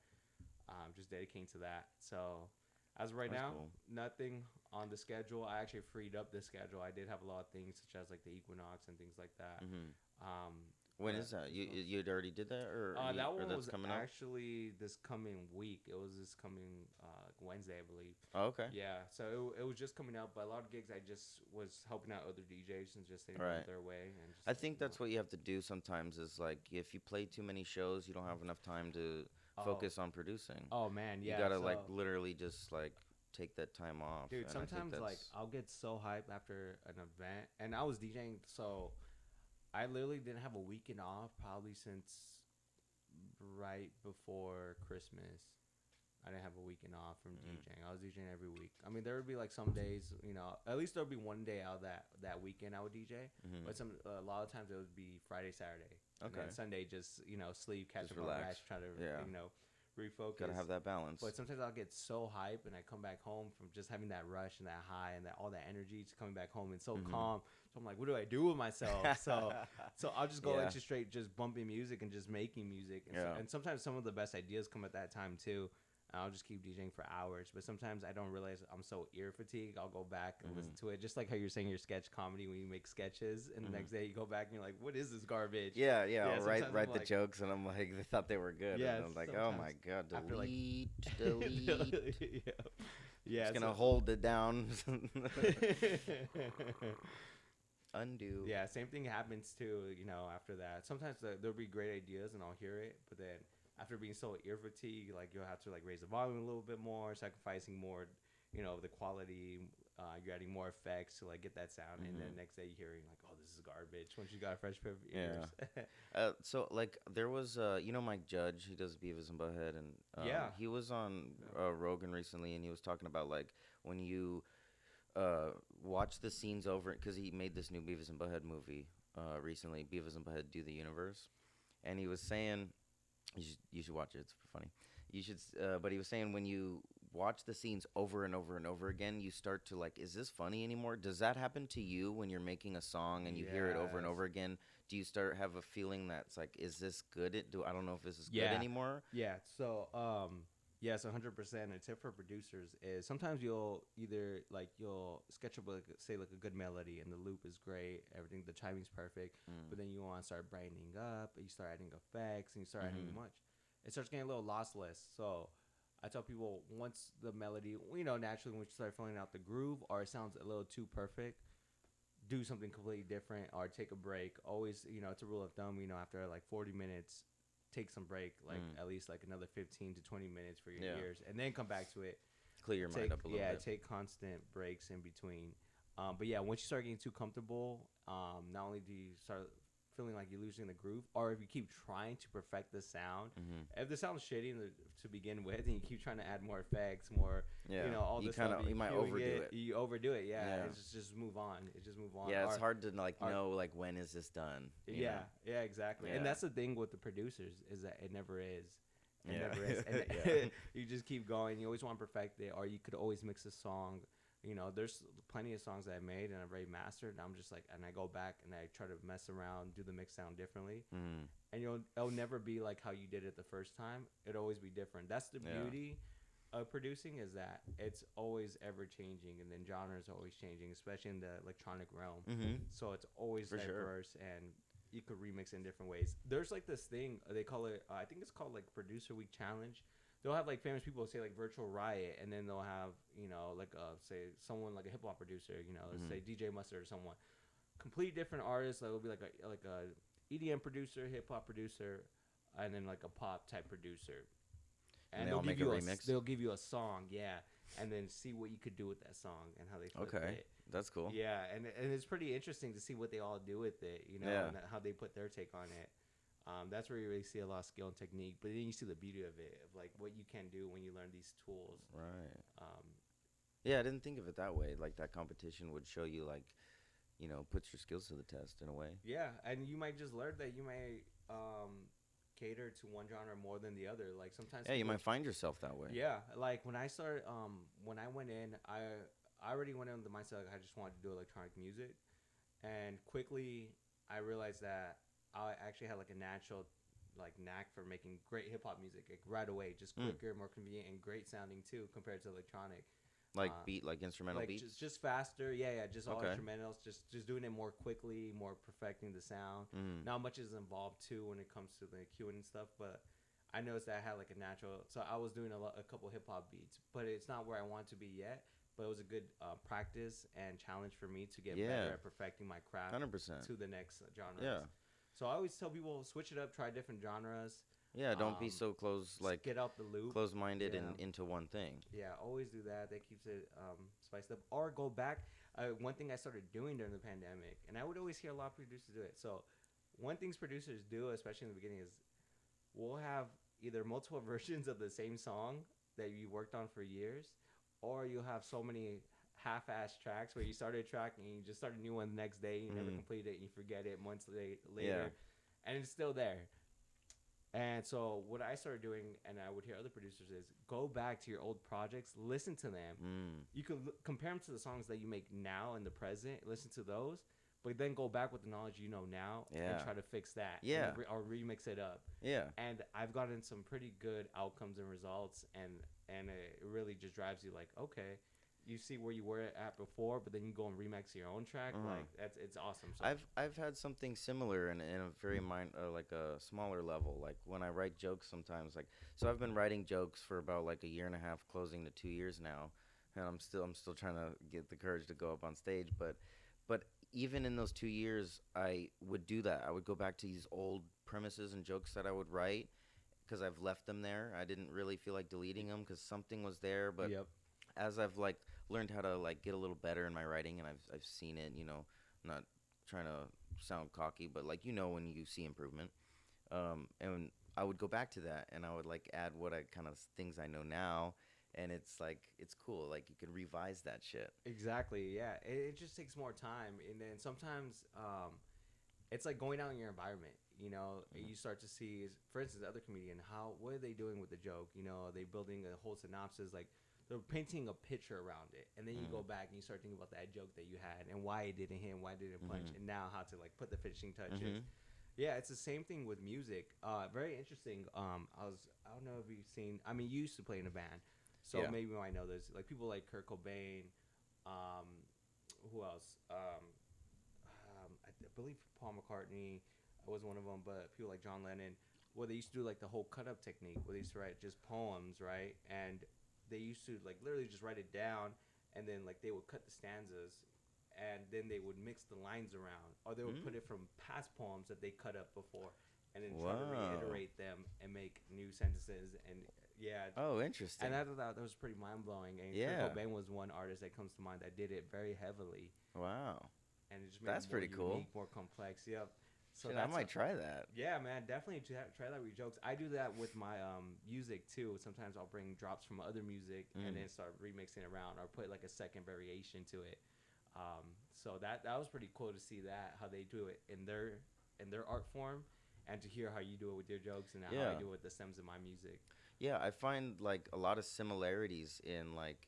Just dedicating to that. So, as of right That's now, cool. nothing on the schedule. I actually freed up the schedule. I did have a lot of things such as like the equinox and things like that. Mhm. Um, When but is that? this month, You'd already did that, that or one that's was coming up? actually this coming week. It was this coming Wednesday, I believe. Oh, okay. Yeah, so it was just coming out, but a lot of gigs I just was helping out other DJs and just sending them Right. their way and just I think you know. that's what you have to do sometimes. Is like if you play too many shows, you don't have enough time to Oh, focus on producing. oh man, You yeah. gotta like So, literally just like take that time off, dude, and I think sometimes like that's I'll get so hyped after an event, and I was DJing, so I literally didn't have a weekend off probably since right before Christmas. I didn't have a weekend off from mm, DJing. I was DJing every week. I mean, there would be like some days, at least there would be one day out of that weekend I would DJ. mhm. But a lot of times it would be Friday, Saturday, and Okay. then Sunday just sleep, catch Just up on relax. rest, try to Yeah. Gotta refocus. have that balance. But sometimes I'll get so hype and I come back home from just having that rush and that high and that all that energy to coming back home and so Mhm. calm. So I'm like, what do I do with myself? So I'll just go Yeah. into straight just bumping music and just making music. Yeah. And sometimes some of the best ideas come at that time too. I'll just keep DJing for hours, but sometimes I don't realize I'm so ear fatigued. I'll go back and listen Mhm. to it, just like how you're saying your sketch comedy when you make sketches, and the Mhm. next day you go back and you're like, "What is this garbage?" Yeah, yeah. Yeah, I'll write sometimes I'm the like, jokes, and I'm like, they thought they were good, yeah, and I'm like, oh sometimes my god, after like, delete, delete. yeah, yeah, Just gonna so hold it down. Undo. yeah, same thing happens too. After that, sometimes there'll be great ideas and I'll hear it, but then after being so ear fatigued, like you'll have to like raise the volume a little bit more, sacrificing more, the quality. You're adding more effects to like get that sound, and then Mhm. next day you're hearing like, oh, this is garbage. Once you got a fresh pair of Yeah. ears. So like there was Mike Judge, he does Beavis and Butthead, and Yeah. he was on Yeah. Rogan recently, and he was talking about like when you watch the scenes over, because he made this new Beavis and Butthead movie recently, Beavis and Butthead Do the Universe, and he was saying you should watch it, it's funny. But he was saying when you watch the scenes over and over and over again, you start to like, is this funny anymore? Does that happen to you when you're making a song and you hear it over and Yes. over again? Do you start have a feeling that's like, is this good? I don't know if this is good Yeah. anymore. Yeah. So, yes, 100%. A tip for producers is sometimes you'll sketch up like say like a good melody and the loop is great, everything the timing's perfect, Mm. but then you want to start brightening up, you start adding effects, and you start adding Mhm. much. It starts getting a little lossless. So I tell people once the melody, naturally when you start filling out the groove or it sounds a little too perfect, do something completely different or take a break. Always, it's a rule of thumb, after like 40 minutes, take some break, like Mm. at least like another 15 to 20 minutes for your Yeah. ears, and then come back to it. Clear your mind up a little bit. Take constant breaks in between. But yeah, once you start getting too comfortable, not only do you start feeling like you're losing the groove, or if you keep trying to perfect the sound, Mhm. if the sound's shitty to begin with, and you keep trying to add more effects, more, Yeah. all You this kind stuff, of you might EQing overdo it. You overdo it, yeah. Yeah. It's just move on. It just move on. Yeah, it's Or- hard to like or- know like when is this done. You yeah, know? yeah, exactly. Yeah. And that's the thing with the producers is that it never is. It Yeah. never is. And Yeah. you just keep going. You always want to perfect it, or you could always mix a song. There's plenty of songs that I made and I've already mastered. And I'm just like, and I go back and I try to mess around, do the mix sound differently. Mm. And it'll never be like how you did it the first time. It'll always be different. That's the Yeah. beauty of producing is that it's always ever changing, and then genres are always changing, especially in the electronic realm. Mhm. So it's always For sure. diverse, and you could remix in different ways. There's like this thing they call it. I think it's called like Producer Week Challenge. They'll have like famous people say like Virtual Riot, and then they'll have like say someone like a hip hop producer, let's Mhm. say DJ Mustard or someone, complete different artists. That will be like a EDM producer, hip hop producer, and then like a pop type producer. And they they'll all make give a you remix? They'll give you a song, yeah, and then see what you could do with that song and how they flip Okay. it. That's cool. Yeah, and it's pretty interesting to see what they all do with it, Yeah. and how they put their take on it. That's where you really see a lot of skill and technique, but then you see the beauty of it, of like what you can do when you learn these tools. Right. Um, Yeah, I didn't think of it that way. Like that competition would show you like, puts your skills to the test in a way. Yeah, and you might just learn that you may cater to one genre more than the other. Like sometimes Yeah, you people, might find yourself that way. yeah, like when I started, when I went in, I already went in with the mindset like I just wanted to do electronic music, and quickly I realized that I actually had like a natural like knack for making great hip hop music like right away, just Mm. quicker, more convenient, and great sounding too compared to electronic. Like Uh, instrumental like beats. just faster, yeah, just all Okay. instrumentals, just doing it more quickly, more perfecting the sound. Mm. Not much is involved too when it comes to the cueing and stuff, but I noticed that I had like a natural. So I was doing a couple hip hop beats, but it's not where I want to be yet. But it was a good practice and challenge for me to get Yeah. better at perfecting my craft 100%. to the next genres. Yeah. So I always tell people switch it up, try different genres. Yeah, don't be Um, so like get out the loop. close-minded Yeah. and into one thing. Yeah, always do that. That keeps it spiced up. Or go back. One thing I started doing during the pandemic, and I would always hear a lot of producers do it. So, one things producers do, especially in the beginning, is we'll have either multiple versions of the same song that you worked on for years, or you'll have so many half-ass tracks where you started a track and you just start a new one the next day, you never complete it, and you forget it months later, and it's still there. And so what I started doing, and I would hear other producers, is go back to your old projects, listen to them. Mm. You can compare them to the songs that you make now in the present, listen to those, but then go back with the knowledge you know now and try to fix that. Yeah. Or remix it up. Yeah. And I've gotten some pretty good outcomes and results, and it really just drives you like, okay, you see where you were at before, but then you go and remix your own track. Like it's awesome. So I've had something similar in a very like a smaller level. Like when I write jokes sometimes, like so I've been writing jokes for about like a year and a half, closing to 2 years now, and I'm still trying to get the courage to go up on stage. But even in those 2 years, I would do that. I would go back to these old premises and jokes that I would write because I've left them there. I didn't really feel like deleting them because something was there, but yep. as I've like learned how to like get a little better in my writing and I've seen it, I'm not trying to sound cocky, but like when you see improvement, and I would go back to that and I would like add what I kind of things I know now, and it's like it's cool, like you can revise that shit. Exactly. Yeah. It just takes more time, and then sometimes it's like going out in your environment. You start to see, for instance, the other comedian, what are they doing with the joke? Are they building a whole synopsis? Like they're painting a picture around it, and then you go back and you start thinking about that joke that you had and why it didn't hit, why it didn't punch, and now how to like put the finishing touches. Yeah, it's the same thing with music. Very interesting. I don't know if you've seen. I mean, you used to play in a band, so maybe you might know this. Like people like Kurt Cobain. Who else? I believe Paul McCartney was one of them, but people like John Lennon. Well, they used to do like the whole cut up technique where they used to write just poems, right? And they used to like literally just write it down, and then like they would cut the stanzas, and then they would mix the lines around, or they would put it from past poems that they cut up before, and then try to reiterate them and make new sentences. And yeah. Oh, interesting. And I thought that was pretty mind blowing. And Kurt Cobain was one artist that comes to mind that did it very heavily. Wow. And it just made that's it more pretty unique, cool. more complex. Yep. So I might try that. Yeah, man, definitely try that with jokes. I do that with my music too. Sometimes I'll bring drops from other music and then start remixing around, or put like a second variation to it. So that was pretty cool to see that, how they do it in their art form, and to hear how you do it with your jokes and how I do it with the stems of my music. Yeah, I find like a lot of similarities in like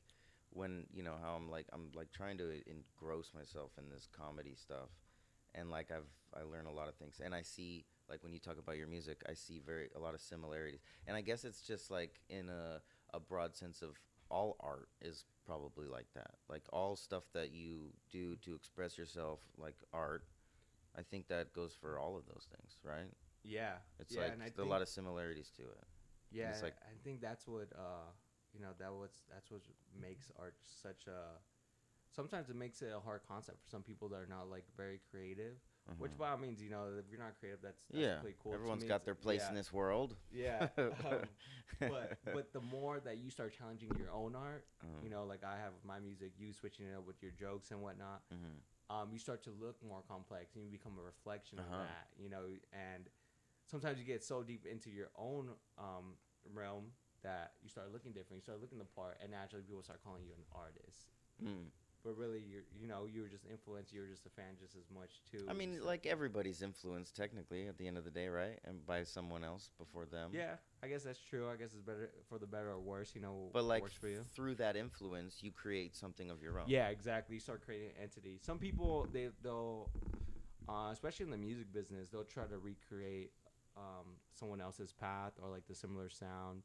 when how I'm like trying to engross myself in this comedy stuff, and like I learn a lot of things, and I see like when you talk about your music, I see a lot of similarities, and I guess it's just like in a broad sense of all art is probably like that, like all stuff that you do to express yourself, like art. I think that goes for all of those things, right? Yeah, it's like a lot of similarities to it. Yeah, like, I think that's what that's what makes art such a. Sometimes it makes it a hard concept for some people that are not like very creative. Which by all means, if you're not creative, that's pretty cool. Everyone's got their place in this world. Yeah, but the more that you start challenging your own art, like I have with my music, you switching it up with your jokes and whatnot, you start to look more complex, and you become a reflection of that. And sometimes you get so deep into your own realm that you start looking different, you start looking the part, and naturally people start calling you an artist. Mm. But really, you were just influenced. You were just a fan just as much too. I mean, So, like everybody's influenced technically at the end of the day, right? And by someone else before them. yeah, I guess that's true. I guess it's better for the better or worse. But What like works for you. through that influence, you create something of your own. Yeah, exactly. You start creating an entity. Some people they'll especially in the music business, they'll try to recreate someone else's path or like the similar sound.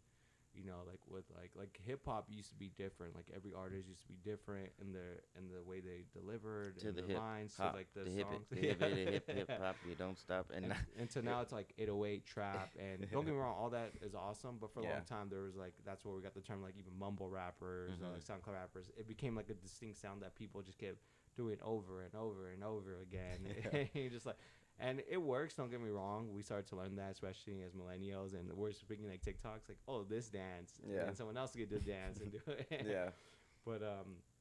Like with like hip hop used to be different. Like every artist used to be different in the way they delivered To and the the hip lines hop, to like the hip songs. hip hop, you don't stop. And so now it's like 808 trap, and don't get me wrong, all that is awesome. But for a Yeah. long time, there was like that's where we got the term like even mumble rappers, Mhm. like SoundCloud rappers. It became like a distinct sound that people just kept doing over and over and over again. Yeah. And you're just like, and it works. Don't get me wrong. We started to learn that, especially as millennials, and we're speaking like TikToks, like, oh, this dance, Yeah. and someone else could do dance and do it. Yeah, But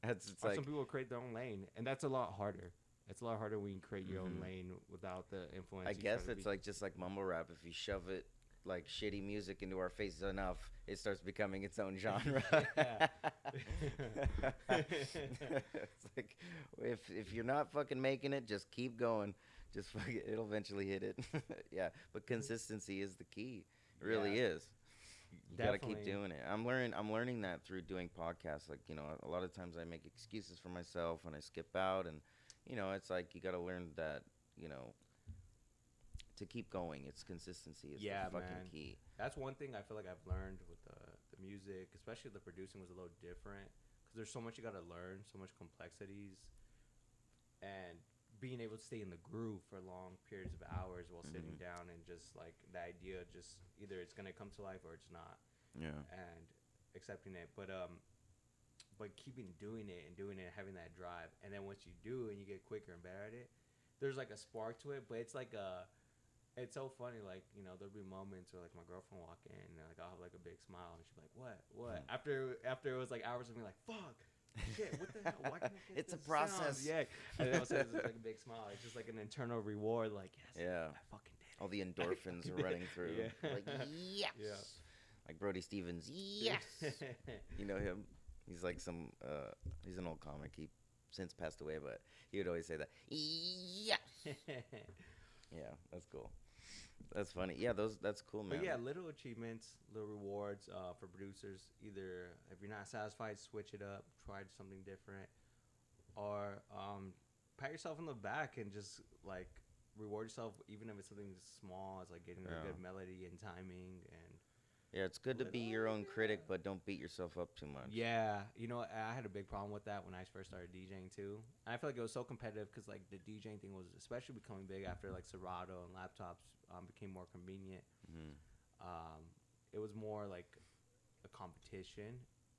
it's or like some people create their own lane, and that's a lot harder. It's a lot harder when you create your own Mhm. lane without the influence. I you try guess to it's be. like just like mumble rap. If you shove it like shitty music into our faces enough, it starts becoming its own genre. Yeah. It's like if you're not fucking making it, just keep going. Just fuck it, it'll eventually hit it. Yeah, but consistency is the key. It really Yeah. is. You gotta keep Definitely. doing it. I'm learning that through doing podcasts. Like, a lot of times I make excuses for myself and I skip out, and it's like you gotta learn that, to keep going. It's consistency is Yeah, the fucking man. key. That's one thing I feel like I've learned with the music, especially the producing was a little different because there's so much you got to learn, so much complexities, and being able to stay in the groove for long periods of hours while sitting Mhm. down and just like the idea, just either it's gonna come to life or it's not, Yeah. and accepting it. But keeping doing it and doing it, and having that drive, and then once you do and you get quicker and better at it, there's like a spark to it, but it's like it's so funny, like, there'll be moments where, like, my girlfriend will walk in, and, like, I'll have, like, a big smile, and she'll be like, what? After it was, like, hours of me, like, fuck, shit, what the hell? Why can't I get It's a this process. sound? Yeah. And then I'll say it's, like, a big smile. It's just, like, an internal reward, like, yes, Yeah. I fucking did it. All the endorphins are running through. Yeah. Like, yes. Yeah. Like Brody Stevens, yes. You know him? He's like he's an old comic. He since passed away, but he would always say that. Yes. Yeah, that's cool. That's funny. Yeah, that's cool, man. But yeah, little achievements, little rewards for producers. Either if you're not satisfied, switch it up, try something different, or pat yourself on the back and just like reward yourself, even if it's something small as like getting Yeah. a good melody and timing. And Yeah, it's good to be your own critic, but don't beat yourself up too much. yeah, I had a big problem with that when I first started DJing too. And I feel like it was so competitive because like the DJing thing was especially becoming big after like Serato and laptops became more convenient. Mhm. It was more like a competition,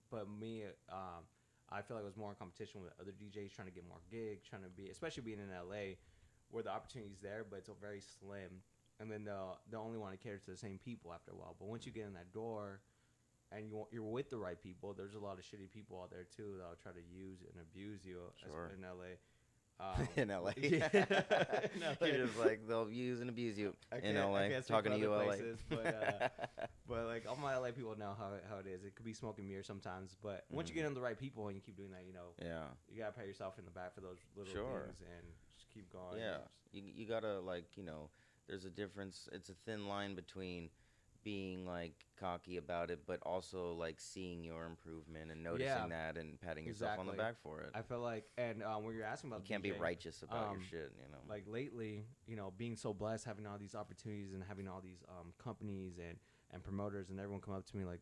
but me, I feel like it was more a competition with other DJs trying to get more gigs, trying to be, especially being in LA, where the opportunity's there, but it's very slim. And then they'll only want to cater to the same people after a while. But once you get in that door, and you're with the right people, there's a lot of shitty people out there too that'll try to use and abuse you Sure. in LA. In LA. Yeah. In LA. You're just like, they'll use and abuse you in I LA. can't speak Talking for to you, other LA. places, but like all my LA people know how it is. It could be smoke and mirrors sometimes, but once you get in the right people and you keep doing that, Yeah. you gotta pat yourself in the back for those little Sure. things and just keep going. Yeah. You gotta, like, there's a difference. It's a thin line between being like cocky about it, but also like seeing your improvement and noticing Yeah. that and patting yourself on the Exactly. back for it. I feel like, and when you're asking about You can't be DJing, righteous about your um, shit, like lately, being so blessed, having all these opportunities and having all these companies and promoters and everyone come up to me like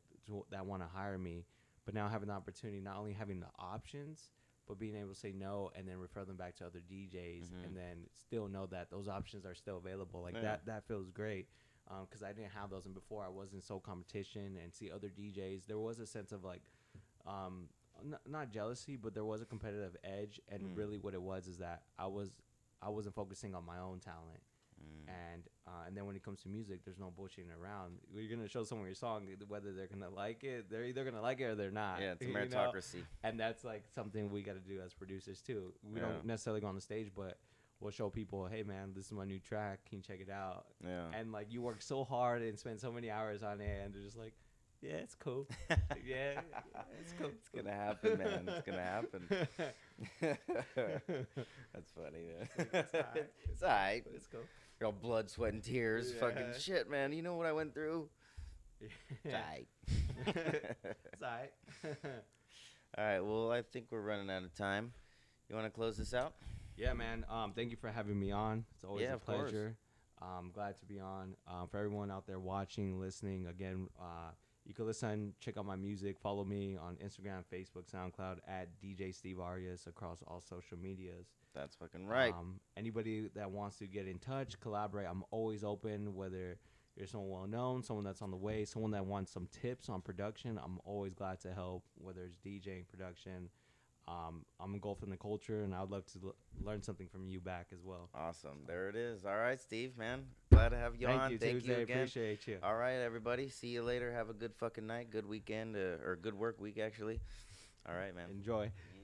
that want to hire me, but now having the opportunity, not only having the options, but being able to say no and then refer them back to other DJs Mhm. and then still know that those options are still available. Like Yeah. that feels great. Because I didn't have those, and before I was in so competition and see other DJs, there was a sense of like, not jealousy, but there was a competitive edge, and Mm. really what it was is that I wasn't focusing on my own talent, and then when it comes to music, there's no bullshitting around. You're gonna show someone your song, whether they're gonna like it, they're either gonna like it or they're not. Yeah, it's a you know? meritocracy. And that's like something we got to do as producers too. We Yeah. don't necessarily go on the stage, but we'll show people, hey man, this is my new track. Can you check it out? Yeah. And like you work so hard and spend so many hours on it, and they're just like, Yeah, it's cool. Yeah, it's cool. It's gonna happen, man. It's gonna happen. That's funny, man. It's alright. It's alright. It's cool. All blood, sweat, and tears. Yeah. Fucking shit, man. You know what I went through? It's Yeah. alright. It's alright. All right. Well, I think we're running out of time. You want to close this out? Yeah, man. Thank you for having me on. It's always Yeah, a of course. pleasure. Glad to be on. For everyone out there watching, listening, again, you can listen, check out my music, follow me on Instagram, Facebook, SoundCloud at DJ Steve Arias across all social medias. That's fucking right. Anybody that wants to get in touch, collaborate, I'm always open. Whether you're someone well known, someone that's on the way, someone that wants some tips on production, I'm always glad to help. Whether it's DJing, production. I'm engulfed in the culture, and I would love to learn something from you back as well. Awesome. There it is. All right, Steve, man. Glad to have you on. Thank Thank you you again. Appreciate you. All right, everybody. See you later. Have a good fucking night. Good weekend, or good work week, actually. All right, man. Enjoy. Yeah.